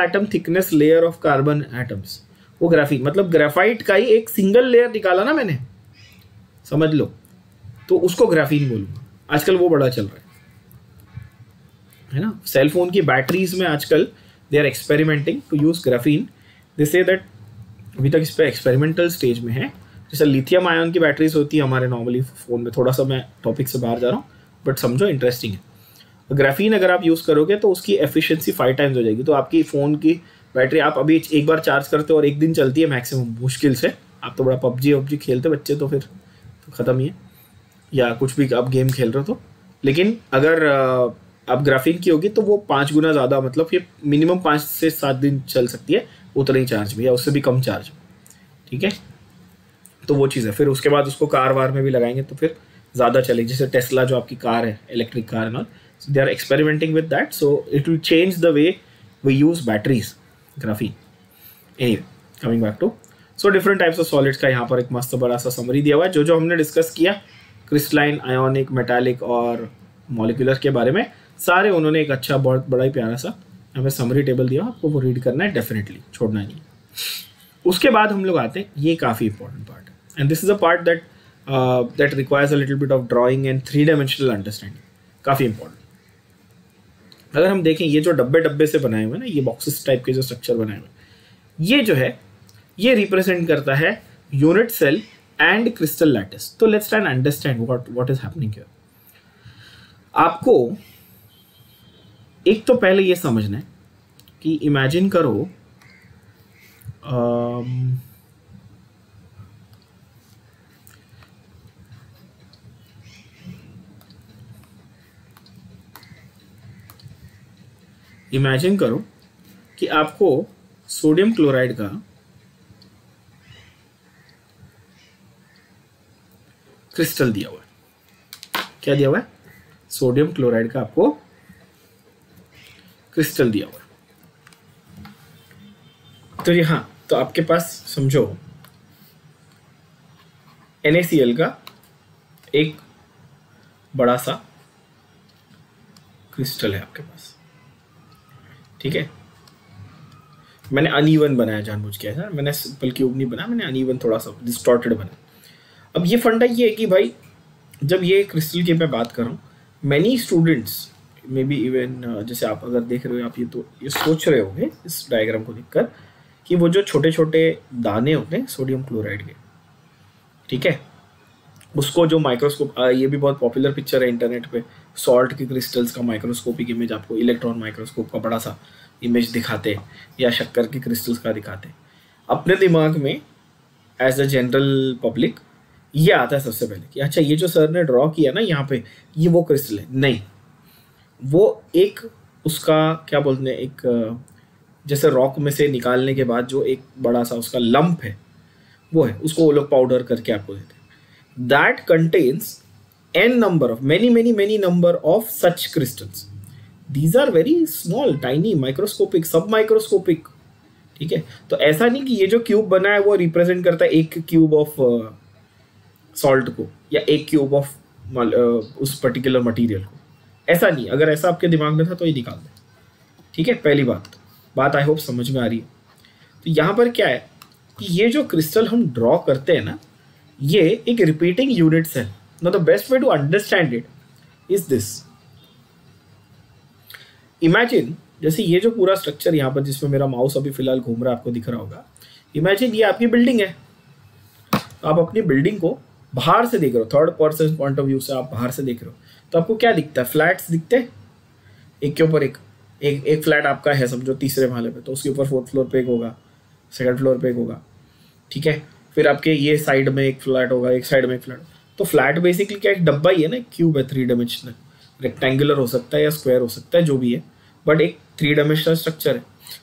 Speaker 1: atom thickness layer of carbon atoms, वो ग्राफीन। मतलब ग्राफाइट का ही एक सिंगल लेयर निकाला ना मैंने, समझ लो, तो उसको ग्राफीन बोलूंगा। आजकल वो बड़ा चल रहा है ना। सेल फोन की बैटरीज में आजकल they are experimenting to use graphene. They say that अभी तक इस पर एक्सपेरिमेंटल स्टेज में है। जैसे लिथियम आयन की बैटरीज होती है हमारे नॉर्मली फ़ोन में, थोड़ा सा मैं टॉपिक से बाहर जा रहा हूँ बट समझो इंटरेस्टिंग है। ग्राफीन अगर आप यूज़ करोगे तो उसकी एफिशिएंसी 5 टाइम्स हो जाएगी। तो आपकी फ़ोन की बैटरी आप अभी एक बार चार्ज करते हो और एक दिन चलती है मैक्सिमम, मुश्किल से। आप तो बड़ा पबजी खेलते बच्चे तो फिर तो ख़त्म ही है, या कुछ भी आप गेम खेल रहे हो तो। लेकिन अगर आप ग्राफीन की होगी तो वो 5 गुना ज़्यादा, मतलब ये मिनिमम 5 से 7 दिन चल सकती है उतना ही चार्ज में, या उससे भी कम चार्ज। ठीक है, तो वो चीज़ है। फिर उसके बाद उसको कार वार में भी लगाएंगे तो फिर ज़्यादा चलेगी। जैसे टेस्ला जो आपकी कार है, electric car and all, so they are experimenting with that, so it will change the way we use batteries, graphene. Anyway, coming back to, so different types of solids का यहाँ पर एक मस्त बड़ा सा समरी दिया हुआ है। जो हमने डिस्कस किया क्रिस्टलाइन, आयोनिक, मेटालिक और मॉलिक्यूलर के बारे में, सारे उन्होंने एक अच्छा बहुत बड़ा ही प्यारा सा हमें समरी टेबल दिया, आपको वो रीड करना है, डेफिनेटली छोड़ना नहीं। उसके बाद हम लोग आते हैं, ये काफ़ी इंपॉर्टेंट पार्ट है, and this is a part that requires a little bit of drawing and 3-dimensional understanding, काफ़ी इंपॉर्टेंट। अगर हम देखें ये जो डब्बे से बनाए हुए हैं ना, ये बॉक्सेस टाइप के जो स्ट्रक्चर बनाए हुए हैं, ये जो है ये रिप्रेजेंट करता है unit cell and crystal lattice. तो let's try and understand what is happening here. आपको एक तो पहले ये समझना है कि इमेजिन करो इमेजिन करो कि आपको सोडियम क्लोराइड का क्रिस्टल दिया हुआ है। क्या दिया हुआ है? सोडियम क्लोराइड का आपको क्रिस्टल दिया हुआ है। तो यहाँ तो आपके पास समझो NaCl का एक बड़ा सा क्रिस्टल है आपके पास। ठीक है, मैंने अनइवन बनाया जानबूझ के, ऐसा मैंने सिंपल क्यूब नहीं बनाया, मैंने अनइवन थोड़ा सा डिस्टॉर्टेड बनाया। अब ये फंडा ये है कि भाई जब ये क्रिस्टल की मैं बात कर रहा हूँ, many students may be even, जैसे आप अगर देख रहे हो, आप ये सोच रहे होंगे इस डायग्राम को देखकर कि वो जो छोटे छोटे दाने होते हैं सोडियम क्लोराइड के, ठीक है, उसको जो माइक्रोस्कोप, ये भी बहुत पॉपुलर पिक्चर है इंटरनेट पे, सॉल्ट की क्रिस्टल्स का माइक्रोस्कोपिक इमेज आपको इलेक्ट्रॉन माइक्रोस्कोप का बड़ा सा इमेज दिखाते, या शक्कर की क्रिस्टल्स का दिखाते। अपने दिमाग में एज अ जनरल पब्लिक ये आता है सबसे पहले कि अच्छा ये जो सर ने ड्रॉ किया ना यहाँ पे, ये वो क्रिस्टल है। नहीं, वो एक उसका क्या बोलते हैं, एक जैसे रॉक में से निकालने के बाद जो एक बड़ा सा उसका लंप है, वो है, उसको वो लोग पाउडर करके आपको देते हैं। That contains n number of many number of such crystals. These are very small, tiny, microscopic, submicroscopic. ठीक है, तो ऐसा नहीं कि ये जो क्यूब बना है वो रिप्रेजेंट करता है एक क्यूब ऑफ सॉल्ट को या एक क्यूब ऑफ उस पर्टिकुलर मटेरियल को, ऐसा नहीं। अगर ऐसा आपके दिमाग में था तो ये निकाल दे। ठीक है, पहली बात आई होप समझ में आ रही है। तो यहाँ पर क्या है कि ये जो क्रिस्टल हम ड्रॉ करते हैं ना, ये एक repeating unit cell. Now the best way to understand it is this. Imagine जैसे ये जो पूरा स्ट्रक्चर यहाँ पर जिसमें मेरा माउस अभी फिलहाल घूम रहा है आपको दिख रहा होगा, इमेजिन ये आपकी बिल्डिंग है। आप अपनी बिल्डिंग को बाहर से देख रहे हो, third person point of view से आप बाहर से देख रहे हो, तो आपको क्या दिखता है? फ्लैट्स दिखते हैं एक के ऊपर एक फ्लैट आपका है समझो तीसरे माले पे, तो उसके ऊपर फोर्थ फ्लोर पे एक होगा, सेकंड फ्लोर पे एक होगा, ठीक है। फिर आपके ये साइड में एक फ्लैट होगा, एक साइड में एक फ्लैट। तो फ्लैट बेसिकली क्या एक डब्बा ही है ना, क्यूब है, 3 डायमेंशनल, रेक्टेंगुलर हो सकता है या स्क्वायर हो सकता है, जो भी है, बट एक 3 डायमेंशनल स्ट्रक्चर है।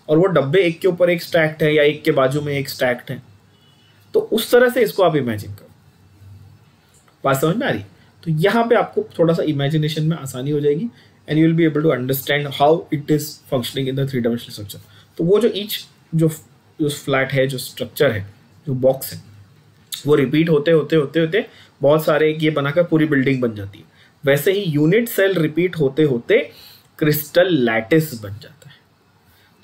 Speaker 1: और वो डब्बे एक के ऊपर एक स्टैक्ड है या एक के बाजू में एक स्टैक्ड है। तो उस तरह से इसको आप इमेजिन करो। बात समझ में आ रही? तो यहाँ पे आपको थोड़ा सा इमेजिनेशन में आसानी हो जाएगी and you will be able to understand how it is functioning in the 3 dimensional structure. तो वो जो फ्लैट है, जो स्ट्रक्चर है, जो बॉक्स है, वो रिपीट होते होते बहुत सारे ये बनाकर पूरी बिल्डिंग बन जाती है। वैसे ही यूनिट सेल रिपीट होते होते क्रिस्टल लैटिस बन जाता है।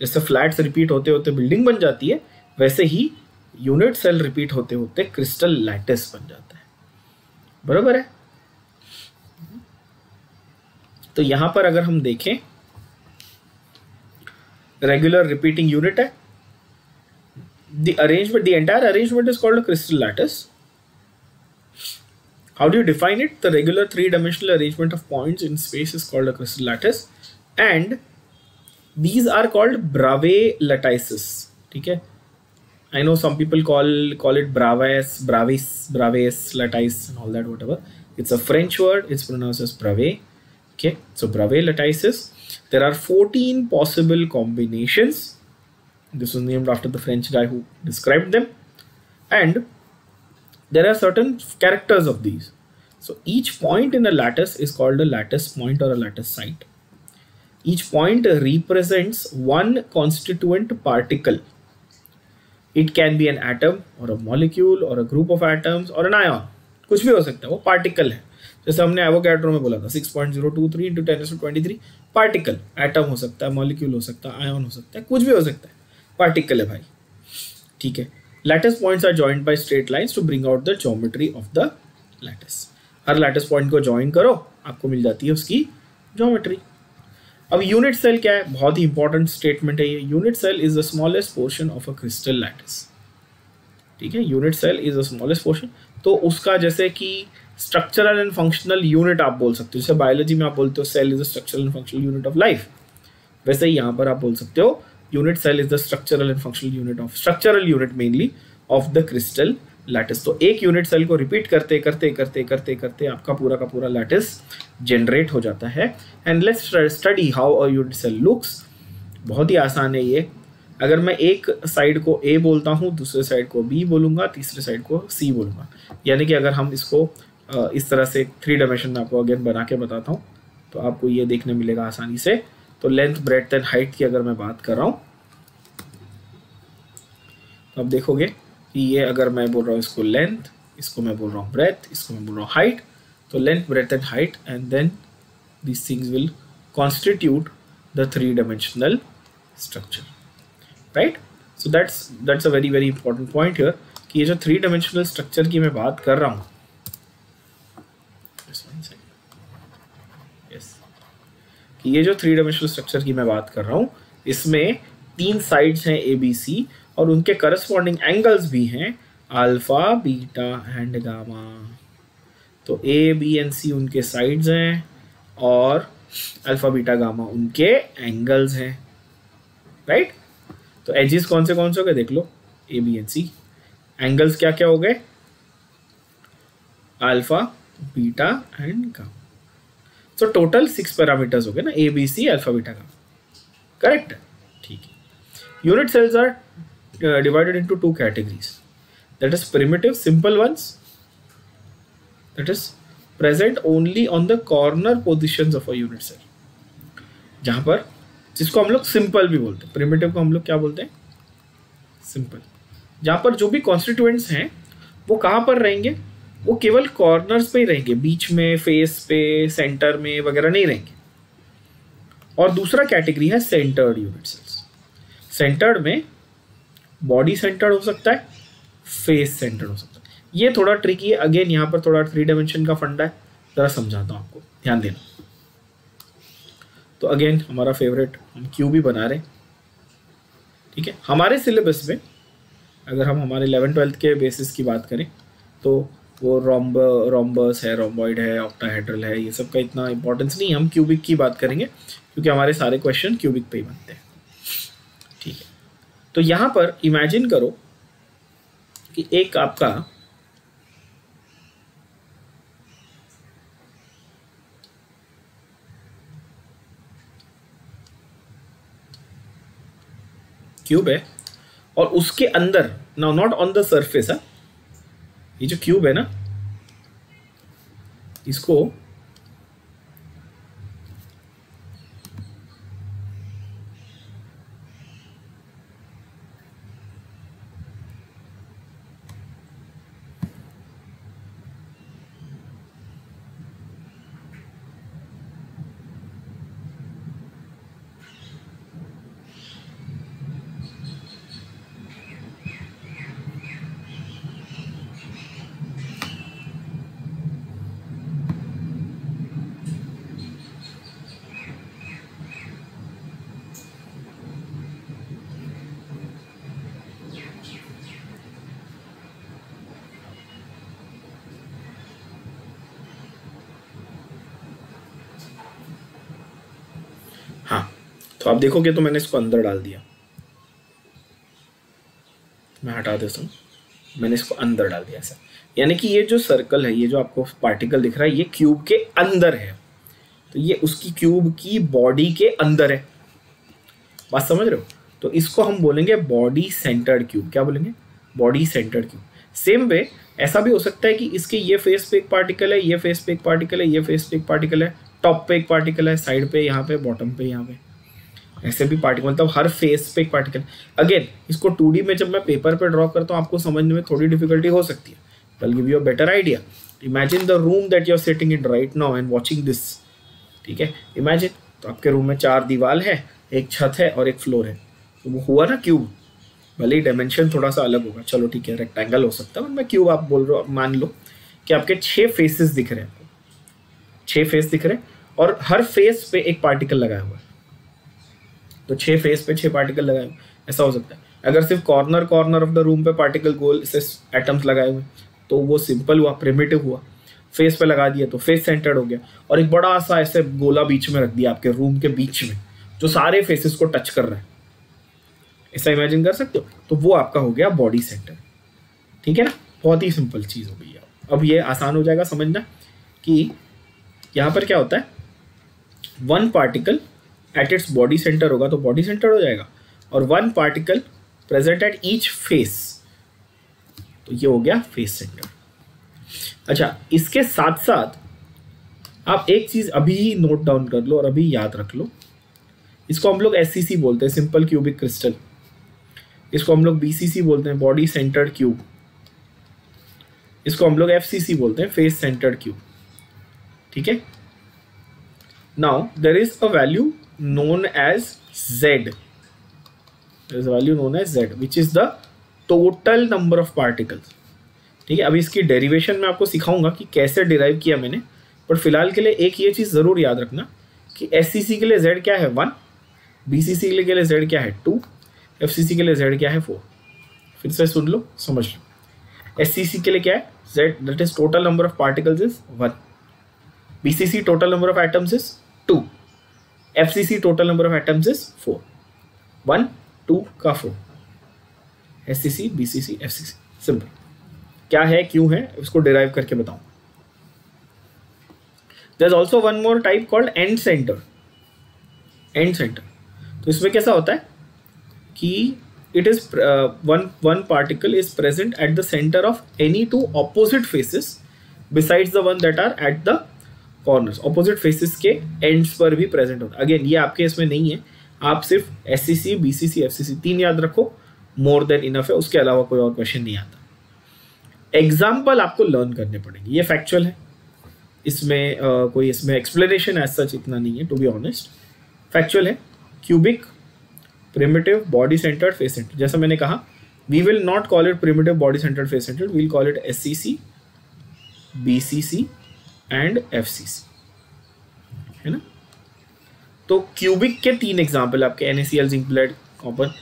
Speaker 1: जैसे फ्लैट्स रिपीट होते होते बिल्डिंग बन जाती है, वैसे ही यूनिट सेल रिपीट होते होते क्रिस्टल लैटिस बन जाता है। बराबर है? तो यहां पर अगर हम देखें, रेगुलर रिपीटिंग यूनिट है, the entire arrangement is called a crystal lattice. How do you define it? The regular 3-dimensional arrangement of points in space is called a crystal lattice, and these are called Bravais lattices. ठीक है? I know some people call it Bravais lattice and all that, whatever. It's a French word. It's pronounced as Bravais. Okay, so Bravais lattices. There are 14 possible combinations. This was named after the French guy who described them, and there are certain characters of these. So each point in a lattice is called a lattice point or a lattice site. Each point represents one constituent particle. It can be an atom or a molecule or a group of atoms or an ion. कुछ भी हो सकता है, वो particle है। जैसे हमने Avogadro में बोला था 6.023 × 10⁻23 पार्टिकल। एटम हो सकता है, मॉलिक्यूल हो सकता है, आयन हो सकता है, कुछ भी हो सकता है, पार्टिकल है भाई। ठीक है। Lattice points are joined by straight lines to bring out the geometry of the lattice. हर लैटिस पॉइंट को ज्वाइन करो, आपको मिल जाती है उसकी ज्योमेट्री। अब यूनिट सेल क्या है? बहुत ही इंपॉर्टेंट स्टेटमेंट है ये। Unit cell is the smallest portion of a crystal lattice. ठीक है, unit cell is the smallest portion. तो उसका जैसे कि स्ट्रक्चरल एंड फंक्शनल यूनिट आप बोल सकते हो, जैसे बायोलॉजी में आप बोलते हो cell is the structural and functional unit of life, वैसे ही यहाँ पर आप बोल सकते हो unit cell is the structural and functional unit of, structural unit mainly of the crystal lattice. तो एक यूनिट सेल को रिपीट करते करते करते करते करते आपका पूरा का पूरा लैटिस जनरेट हो जाता है। And let's study how a unit cell looks. बहुत ही आसान है ये। अगर मैं एक साइड को A बोलता हूँ, दूसरे साइड को B बोलूँगा, तीसरे साइड को C बोलूँगा। यानी कि अगर हम इसको इस तरह से 3 डायमेंशन में आपको अगेन बना के बताता हूँ तो आपको ये देखने मिलेगा आसानी से। तो लेंथ, ब्रेड्थ एंड हाइट की अगर मैं बात कर रहा हूँ तो अब देखोगे कि ये अगर मैं बोल रहा हूँ इसको लेंथ, इसको मैं बोल रहा हूँ ब्रेड्थ, इसको मैं बोल रहा हूँ हाइट, तो length, breadth and height, and then these things will constitute the 3-dimensional structure, right? So that's a very very important point here कि ये जो 3-dimensional structure की मैं बात कर रहा हूँ, कि ये जो 3-dimensional structure की मैं बात कर रहा हूँ, इसमें 3 sides हैं A, B, C और उनके corresponding angles भी हैं अल्फा, बीटा एंड गामा। तो A, B and C उनके sides हैं और अल्फा, बीटा, गामा उनके एंगल्स हैं, राइट? तो एजेस कौन से हो गए देख लो, A, B and C. Angles क्या क्या हो गए? Alpha, beta and gamma. So total 6 parameters हो गए ना, A, B, C, alpha, beta, gamma. Correct? ठीक है। Unit cells are divided into 2 categories, that is primitive simple ones, that is present only on the corner positions of a unit cell, जहां पर, जिसको हम लोग सिंपल भी बोलते हैं, प्रिमिटिव को हम लोग क्या बोलते हैं? सिंपल। जहां पर जो भी कॉन्स्टिट्यूएंट्स हैं वो कहां पर रहेंगे? वो केवल कॉर्नर्स पे ही रहेंगे, बीच में, फेस पे, सेंटर में वगैरह नहीं रहेंगे। और दूसरा कैटेगरी है सेंटर्ड यूनिट सेल्स। सेंटर्ड में बॉडी सेंटर्ड हो सकता है, फेस सेंटर्ड हो सकता है। ये थोड़ा ट्रिकी है, अगेन यहाँ पर थोड़ा 3 डायमेंशन का फंडा है, ज़रा समझाता हूँ आपको, ध्यान देना। तो अगेन हमारा फेवरेट हम क्यूब ही बना रहे हैं, ठीक है। हमारे सिलेबस में अगर हम हमारे 11th-12th के बेसिस की बात करें तो वो रोम्बस है, रोम्बॉइड है, ऑक्टाहेड्रल है, ये सब का इतना इंपॉर्टेंस नहीं है। हम क्यूबिक की बात करेंगे क्योंकि हमारे सारे क्वेश्चन क्यूबिक पे ही बनते हैं, ठीक है। तो यहाँ पर इमेजिन करो कि एक आपका क्यूब है और उसके अंदर, now not on the surface, ये जो क्यूब है ना, इसको हाँ, तो आप देखोगे तो मैंने इसको अंदर डाल दिया, मैं हटा देता हूँ, मैंने इसको अंदर डाल दिया ऐसा, यानी कि ये जो सर्कल है, ये जो आपको पार्टिकल दिख रहा है, ये क्यूब के अंदर है, तो ये उसकी क्यूब की बॉडी के अंदर है, बात समझ रहे हो। तो इसको हम बोलेंगे बॉडी सेंटर्ड क्यूब। क्या बोलेंगे? Body centred cube. Same way ऐसा भी हो सकता है कि इसके ये फेस पे एक पार्टिकल है, ये फेस पे एक पार्टिकल है, ये फेस पे एक पार्टिकल है, टॉप पे एक पार्टिकल है, साइड पे, यहाँ पे, बॉटम पे, यहाँ पे, ऐसे भी पार्टिकल, मतलब हर फेस पे एक पार्टिकल। अगेन इसको 2D में जब मैं पेपर पे ड्रॉ करता हूँ आपको समझने में थोड़ी डिफिकल्टी हो सकती है, I give you a better idea. Imagine the room that you are sitting in right now and watching this, ठीक है। इमेजिन, तो आपके रूम में 4 दीवार है, एक छत है और एक फ्लोर है, तो वो हुआ ना क्यूब। भले ही डायमेंशन थोड़ा सा अलग होगा, चलो ठीक है, रेक्टेंगल हो सकता है, मैं क्यूब आप बोल रहे हो। मान लो कि आपके 6 फेसेस दिख रहे हैं, आपको 6 फेस दिख रहे हैं और हर फेस पे एक पार्टिकल लगाया हुआ है, तो 6 फेस पे 6 पार्टिकल लगाए हुए, ऐसा हो सकता है। अगर सिर्फ कॉर्नर ऑफ द रूम पे पार्टिकल गोल से एटम्स लगाए हुए तो वो सिंपल हुआ, प्रिमिटिव हुआ। फेस पे लगा दिया तो फेस सेंटर्ड हो गया, और एक बड़ा सा ऐसे गोला बीच में रख दिया आपके रूम के बीच में जो सारे फेसेस को टच कर रहा है, ऐसा इमेजिन कर सकते हो, तो वो आपका हो गया बॉडी सेंटर, ठीक है ना। बहुत ही सिंपल चीज़ हो गई है। अब ये आसान हो जाएगा समझना कि यहाँ पर क्या होता है, 1 particle at its body centre होगा तो बॉडी सेंटर हो जाएगा, और 1 particle present at each face, तो ये हो गया फेस सेंटर। अच्छा, इसके साथ साथ आप एक चीज़ अभी ही नोट डाउन कर लो और अभी याद रख लो, इसको हम लोग SCC बोलते हैं, सिंपल क्यूबिक क्रिस्टल। इसको हम लोग BCC बोलते हैं, बॉडी सेंटर्ड क्यूब। इसको हम लोग FCC बोलते हैं, फेस सेंटर्ड क्यूब, ठीक है। Now there is a value known as Z. There is a value known as Z, which is the total number of particles. ठीक है, अभी इसकी डेरिवेशन में आपको सिखाऊंगा कि कैसे डिराइव किया मैंने, पर फिलहाल के लिए एक ये चीज़ ज़रूर याद रखना कि SCC के लिए Z क्या है 1, BCC के लिए Z क्या है 2, FCC के लिए Z क्या है 4। फिर से सुन लो, समझ लो। SCC के लिए क्या है Z, that is total number of particles is 1, BCC total number of atoms is 2, FCC total number of atoms is 4, 1 2 का 4, SCC BCC FCC। सिंपल, क्या है क्यों है उसको डिराइव करके बताऊं। There is also one more type called end centre. End centre, तो इसमें कैसा होता है कि it is one particle is present at the centre of any 2 opposite faces besides the one that are at the corners. Opposite faces के ends पर भी present होता है। अगेन ये आपके इसमें नहीं है, आप सिर्फ SCC BCC FCC 3 याद रखो, मोर देन इनफ है, उसके अलावा कोई और क्वेश्चन नहीं आता। एग्जाम्पल आपको लर्न करने पड़ेंगे, ये फैक्चुअल है, इसमें कोई इसमें एक्सप्लेनेशन एज सच इतना नहीं है, टू बी ऑनेस्ट। फैक्चुअल है, cubic, primitive, body centred, face centre. जैसा मैंने कहा We will not call it primitive body centered face centered, we'll call it SCC, BCC and FCC, है ना। तो क्यूबिक के 3 एग्जाम्पल आपके NaCl, जिंक, ब्लेड, कॉपर।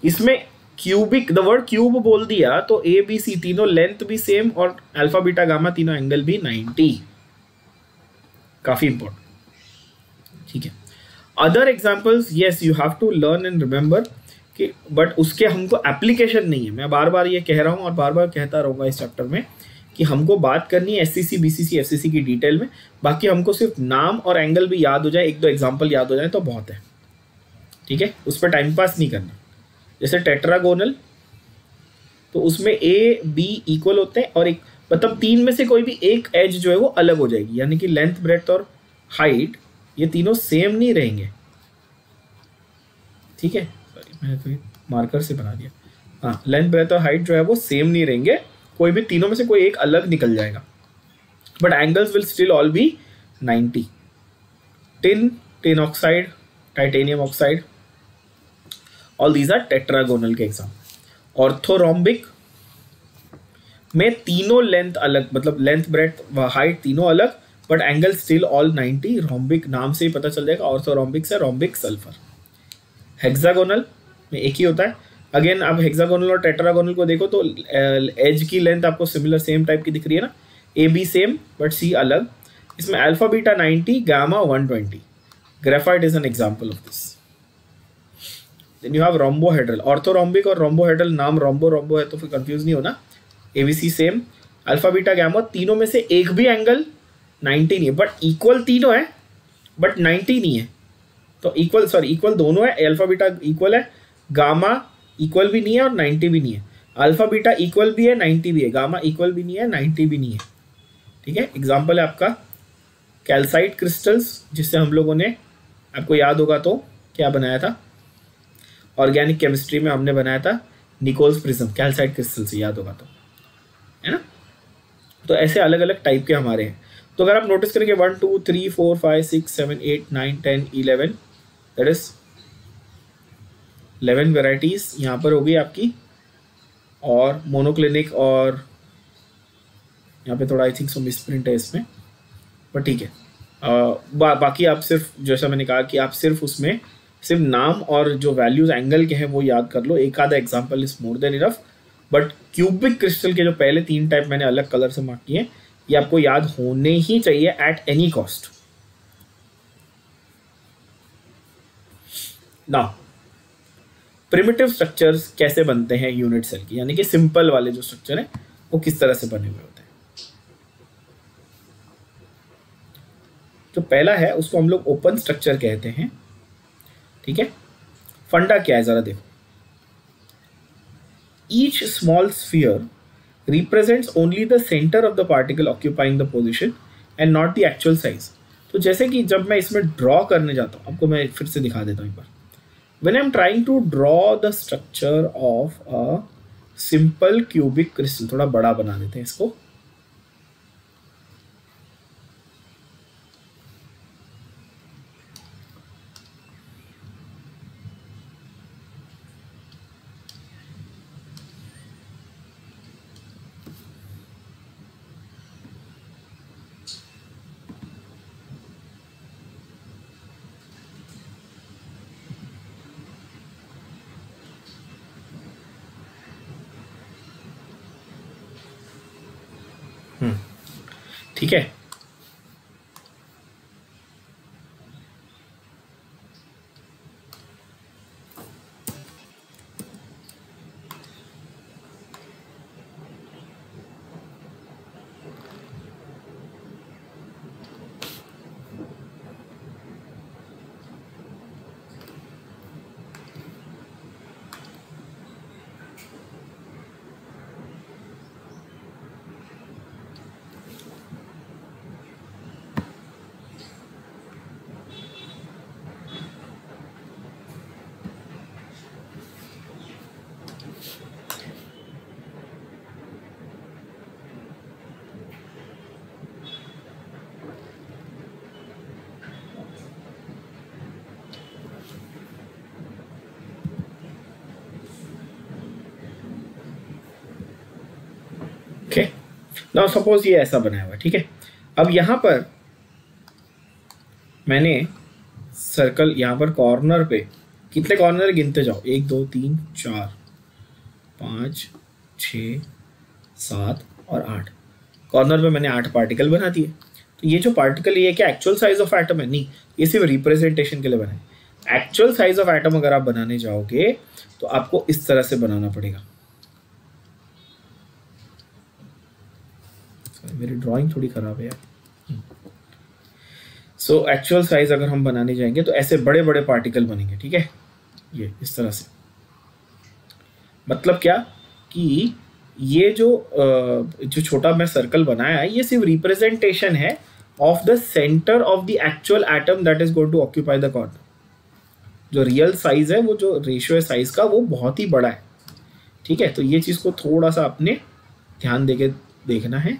Speaker 1: इसमें क्यूबिक, द वर्ड क्यूब बोल दिया तो ए बी सी तीनों लेंथ भी सेम और अल्फा बीटा गामा तीनों एंगल भी 90, काफी इंपॉर्टेंट, ठीक है। Other examples, yes you have to learn and remember कि, बट उसके हमको एप्लीकेशन नहीं है। मैं बार बार ये कह रहा हूँ और बार बार कहता रहूँगा इस चैप्टर में कि हमको बात करनी है SCC, BCC, FCC की डिटेल में। बाकी हमको सिर्फ नाम और एंगल भी याद हो जाए, 1-2 एग्जाम्पल याद हो जाए तो बहुत है, ठीक है। उस पर टाइम पास नहीं करना। जैसे टेट्रागोनल, तो उसमें A B इक्वल होते हैं और एक मतलब 3 में से कोई भी एक एज जो है वो अलग हो जाएगी, यानी कि लेंथ, ब्रेड्थ और हाइट ये तीनों सेम नहीं रहेंगे, ठीक है। सॉरी मैंने तो मार्कर से बना दिया। हाँ, लेंथ, ब्रेड्थ और हाइट जो है वो सेम नहीं रहेंगे, कोई भी तीनों में से कोई एक अलग निकल जाएगा, but angles will still all be 90। Tin oxide, titanium oxide, all these are tetragonal के एग्जाम्पल। ऑर्थोरोम्बिक में तीनों लेंथ अलग, मतलब लेंथ, ब्रेड्थ व हाइट तीनों अलग, but angle still all 90। Rhombic नाम से ही पता चल जाएगा, ऑर्थोरोम्बिक से रोम्बिक सल्फर। हेक्सागोनल में एक ही होता है। अगेन आप हेक्सागोनल और टेट्रागोनल को देखो तो एज की लेंथ आपको सिमिलर सेम टाइप की दिख रही है ना, A B same but C अलग। इसमें alpha beta 90, gamma 120। Graphite is an example of this. Then you have rhombohedral. Orthorhombic और रोम्बोहेड्रल, नाम रोम्बो है तो फिर कंफ्यूज नहीं होना। ABC same, alpha beta gamma तीनों में से एक भी एंगल 90 नहीं है, बट इक्वल तीनों है बट 90 नहीं है। तो इक्वल दोनों है, अल्फा बीटा इक्वल है, गामा इक्वल भी नहीं है और 90 भी नहीं है। अल्फा बीटा इक्वल भी है, 90 भी है, गामा इक्वल भी नहीं है, 90 भी नहीं है, ठीक है। एग्जाम्पल है आपका कैल्साइट क्रिस्टल्स, जिससे हम लोगों ने, आपको याद होगा तो क्या बनाया था, ऑर्गेनिक केमिस्ट्री में हमने बनाया था निकोल्स प्रिज्म, कैल्साइट क्रिस्टल से, याद होगा तो, है ना। तो ऐसे अलग अलग टाइप के हमारे हैं। तो अगर आप नोटिस करेंगे 1 2 3 4 5 6 7 8 9 10 11, दैट इज 11 वेराइटीज यहाँ पर होगी आपकी। और मोनोक्लिनिक, और यहाँ पे थोड़ा आई थिंक सो मिसप्रिंट है इसमें, पर ठीक है। बाकी आप सिर्फ, जैसा मैंने कहा कि आप सिर्फ उसमें सिर्फ नाम और जो वैल्यूज एंगल के हैं वो याद कर लो। एक आधा example is more than enough, but cubic crystal के जो पहले 3 टाइप मैंने अलग कलर से मार्क किए, ये आपको याद होने ही चाहिए at any cost. Now primitive structures कैसे बनते हैं यूनिट सेल की, यानी कि सिंपल वाले जो स्ट्रक्चर है वो किस तरह से बने हुए होते हैं। जो पहला है उसको हम लोग ओपन स्ट्रक्चर कहते हैं, ठीक है। फंडा क्या है जरा देखो। Each small sphere represents only the centre of the particle occupying the position and not the actual size. तो जैसे कि जब मैं इसमें ड्रॉ करने जाता हूँ, आपको मैं फिर से दिखा देता हूँ एक बार। When I'm trying to draw the structure of a simple cubic crystal, थोड़ा बड़ा बना देते हैं इसको। ठीक है। नाउ सपोज ये ऐसा बनाया हुआ है, ठीक है। अब यहाँ पर मैंने सर्कल, यहाँ पर कॉर्नर पे कितने कॉर्नर गिनते जाओ, 1 2 3 4 5 6 7 और 8 कॉर्नर पे मैंने 8 पार्टिकल बना दिए। तो ये जो पार्टिकल, ये क्या एक्चुअल साइज ऑफ एटम है? नहीं, ये सिर्फ रिप्रेजेंटेशन के लिए बनाए। एक्चुअल साइज ऑफ एटम अगर आप बनाने जाओगे तो आपको इस तरह से बनाना पड़ेगा। मेरी ड्राइंग थोड़ी खराब है यार। सो एक्चुअल साइज अगर हम बनाने जाएंगे तो ऐसे बड़े बड़े पार्टिकल बनेंगे, ठीक है, ये इस तरह से। मतलब क्या कि ये जो छोटा मैं सर्कल बनाया है, ये सिर्फ रिप्रेजेंटेशन है of the centre of the actual atom that is going to occupy the corner. जो रियल साइज है, वो जो रेशियो है साइज का, वो बहुत ही बड़ा है, ठीक है। तो ये चीज को थोड़ा सा अपने ध्यान देके देखना है।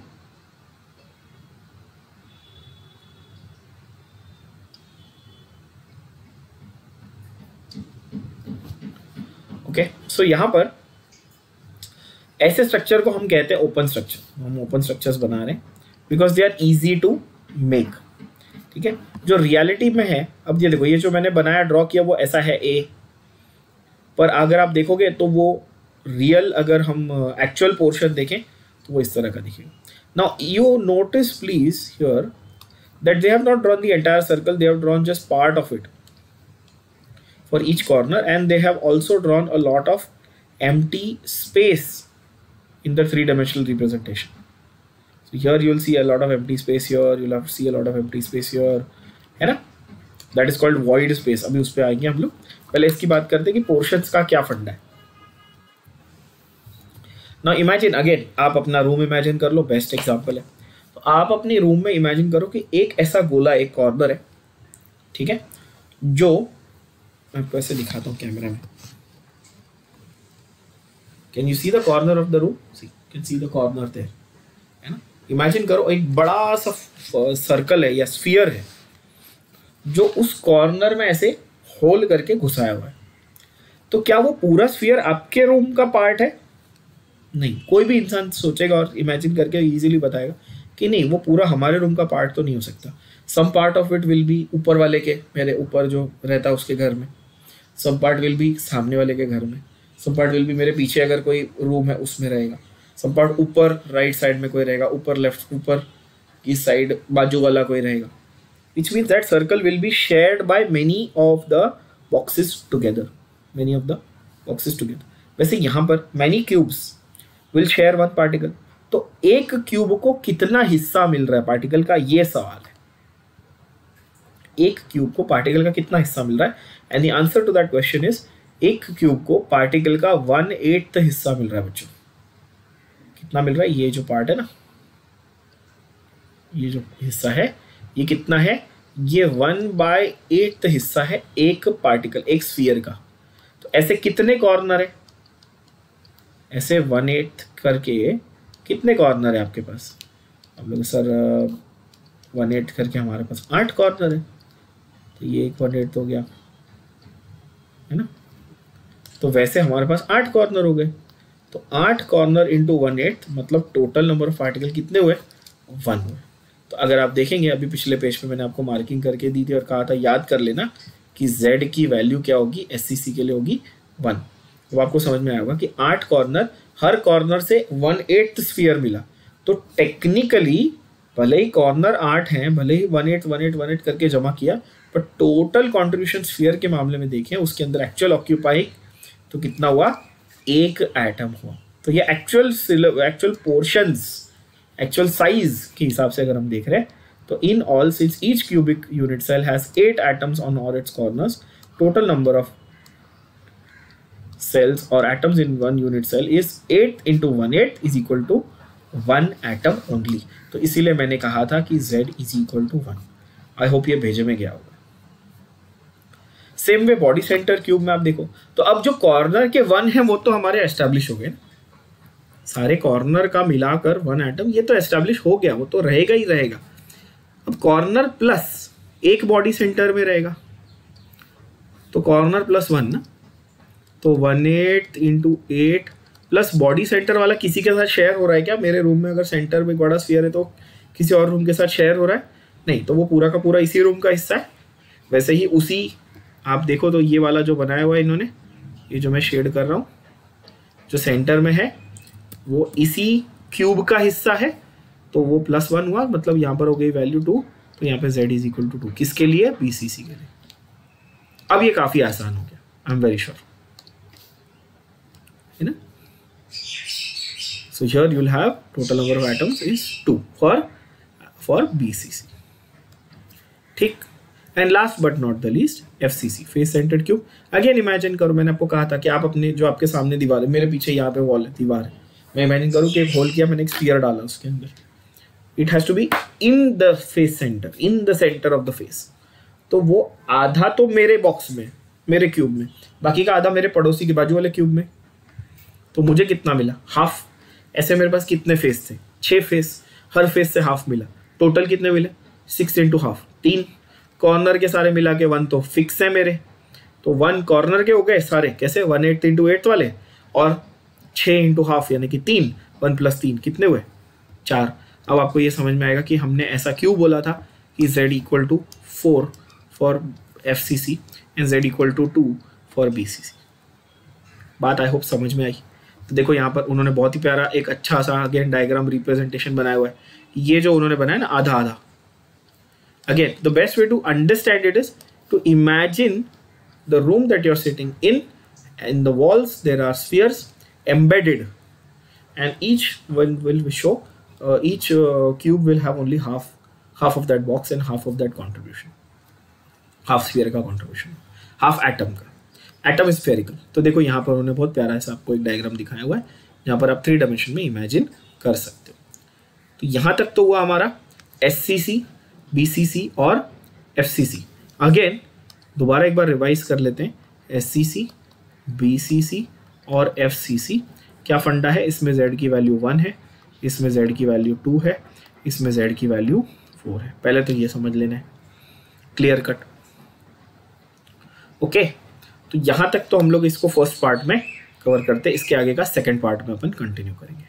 Speaker 1: ओके, सो यहां पर ऐसे स्ट्रक्चर को हम कहते हैं ओपन स्ट्रक्चर। हम ओपन स्ट्रक्चर्स बना रहे हैं because they are easy to make, ठीक है। जो रियलिटी में है, अब ये देखो, ये जो मैंने बनाया ड्रॉ किया वो ऐसा है ए, पर अगर आप देखोगे तो वो रियल, अगर हम एक्चुअल पोर्शन देखें तो वो इस तरह का दिखेगा। Now you notice please here that they have not drawn the entire circle, they have drawn just part of it for each corner, and they have also drawn a lot of empty space in the three-dimensional representation. So here you will see a lot of empty space, here you will have to see a lot of empty space here, है ना? That is called void space. अभी उस पे आएंगे हम लोग। पहले इसकी बात करते हैं कि पोर्शंस का क्या फंडा है। Now imagine again, आप अपना रूम इमेजिन कर लो, बेस्ट एग्जाम्पल है। तो आप अपने रूम में इमेजिन करो कि एक ऐसा गोला, एक कॉर्नर है, ठीक है, जो मैं आपको ऐसे दिखाता हूँ कैमरा में। Can you see the corner of the room? See, can see the corner there, है ना? इमेजिन करो एक बड़ा सा सर्कल है या स्फीयर है जो उस कॉर्नर में ऐसे होल करके घुसाया हुआ है। तो क्या वो पूरा स्फीयर आपके रूम का पार्ट है? नहीं। कोई भी इंसान सोचेगा और इमेजिन करके इजीली बताएगा कि नहीं, वो पूरा हमारे रूम का पार्ट तो नहीं हो सकता। Some part of it will be ऊपर वाले के, मेरे ऊपर जो रहता है उसके घर में, सम पार्ट विल बी सामने वाले के घर में, सम पार्ट विल बी मेरे पीछे अगर कोई रूम है उसमें रहेगा, सम पार्ट ऊपर राइट साइड में कोई रहेगा, ऊपर लेफ्ट, ऊपर की साइड बाजू वाला कोई रहेगा। Which means that circle will be shared by many of the boxes together, many of the boxes together. वैसे यहाँ पर many cubes will share one particle. तो एक क्यूब को कितना हिस्सा मिल रहा है पार्टिकल का, ये सवाल है। एक क्यूब को पार्टिकल का कितना हिस्सा मिल रहा है, and the answer to that question is, एक क्यूब को पार्टिकल का 1/8 हिस्सा मिल रहा है बच्चों। कितना मिल रहा है? ये जो पार्ट है ना, ये जो हिस्सा है, ये कितना है? ये 1/8 हिस्सा है एक पार्टिकल, एक स्फीयर का। तो ऐसे कितने कॉर्नर है? ऐसे 1/8 करके कितने कॉर्नर है आपके पास? हम लोग सर 1/8 करके हमारे पास 8 कॉर्नर है। तो ये एक 1/8 हो गया, है ना? तो वैसे हमारे पास 8 कॉर्नर हो गए। तो 8 कॉर्नर इंटू 1/8 मतलब टोटल नंबर ऑफ पार्टिकल कितने हुए? 1 हुए। तो अगर आप देखेंगे, अभी पिछले पेज पे मैंने आपको मार्किंग करके दी थी और कहा था याद कर लेना कि z की वैल्यू क्या होगी, SCC के लिए होगी 1। तो आपको समझ में आएगा कि 8 कॉर्नर, हर कॉर्नर से 1/8 स्फीयर मिला। तो टेक्निकली भले ही कॉर्नर 8 हैं, भले ही 1/8 करके जमा किया, पर टोटल कॉन्ट्रीब्यूशन स्फीयर के मामले में देखें, उसके अंदर एक्चुअल ऑक्यूपाई तो कितना हुआ? एक एटम हुआ। तो ये एक्चुअल पोर्शंस, एक्चुअल साइज के हिसाब से अगर हम देख रहे हैं तो in all, since each cubic unit cell has 8 atoms on all its corners, total number of cells or atoms in one unit cell is 8 into 1/8 is equal to 1 atom only। तो इसीलिए मैंने कहा था कि z is equal to 1। I hope ये भेजे में गया होगा। Same way body centre cube में आप देखो, तो अब जो कॉर्नर के 1 है वो तो हमारे एस्टेब्लिश हो गए, सारे कॉर्नर का मिलाकर 1 एटम, ये तो एस्टेब्लिश हो गया, वो तो रहेगा ही रहेगा। अब कॉर्नर प्लस एक बॉडी सेंटर में रहेगा, तो कॉर्नर प्लस 1 ना, तो 1/8 into 8 प्लस बॉडी सेंटर वाला किसी के साथ शेयर हो रहा है क्या? मेरे रूम में अगर सेंटर में बड़ा स्फीयर है तो किसी और रूम के साथ शेयर हो रहा है? नहीं, तो वो पूरा का पूरा इसी रूम का हिस्सा है। वैसे ही उसी आप देखो तो ये वाला जो बनाया हुआ है इन्होंने, ये जो मैं शेड कर रहा हूँ, जो सेंटर में है वो इसी क्यूब का हिस्सा है, तो वो +1 हुआ, मतलब यहाँ पर हो गई वैल्यू 2, तो यहाँ पे z इज इक्वल टू 2 किसके लिए? BCC के लिए। अब ये काफ़ी आसान हो गया, आई एम वेरी श्योर, है ना? So here you will have total number of atoms is 2 for BCC. ठीक। And last but not the least FCC, face centred cube. Again imagine करो, मैंने आपको कहा था कि आप अपने जो आपके सामने दीवार है, मेरे पीछे यहाँ पे वॉल है, दीवार है, मैं इमेजिन करूँ कि एक होल किया, मैंने एक स्फीयर डाला उसके अंदर, it has to be in the face centre, in the centre of the face. तो वो आधा तो मेरे बॉक्स में, मेरे क्यूब में, बाकी का आधा मेरे पड़ोसी के बाजू वाले क्यूब में। तो मुझे कितना मिला? हाफ। ऐसे मेरे पास कितने फेस थे? 6 फेस, हर फेस से हाफ मिला। टोटल कितने मिले? 6 × हाफ, 3। कॉर्नर के सारे मिला के 1 तो फिक्स है मेरे, तो 1 कॉर्नर के हो गए सारे, कैसे? 1/8 × 8 वाले, और 6 × हाफ यानी कि 3, 1 + 3 कितने हुए? 4। अब आपको ये समझ में आएगा कि हमने ऐसा क्यों बोला था कि z = 4 for FCC and z = 2 for BCC। बात आई होप समझ में आई। तो देखो यहाँ पर उन्होंने बहुत ही प्यारा एक अच्छा सा अगेन डायग्राम रिप्रेजेंटेशन बनाया हुआ है। ये जो उन्होंने बनाया ना आधा आधा, again the best way to understand it is to imagine the room that you are sitting in the walls there are spheres embedded, and each one will show each cube will have only half of that box and half of that contribution, half sphere का contribution, half atom का। Atom spherical. तो देखो यहाँ पर उन्होंने बहुत प्यारा ऐसा आपको एक डायग्राम दिखाया हुआ है जहाँ पर आप 3 डायमेंशन में इमेजिन कर सकते हो। तो यहाँ तक तो हुआ हमारा SCC, BCC और FCC। अगेन दोबारा एक बार रिवाइज कर लेते हैं, SCC, BCC और FCC क्या फंडा है? इसमें z की वैल्यू 1 है, इसमें z की वैल्यू 2 है, इसमें z की वैल्यू 4 है। पहले तो ये समझ लेना है, क्लियर कट। ओके, तो यहाँ तक तो हम लोग इसको फर्स्ट पार्ट में कवर करते हैं, इसके आगे का सेकंड पार्ट में अपन कंटिन्यू करेंगे।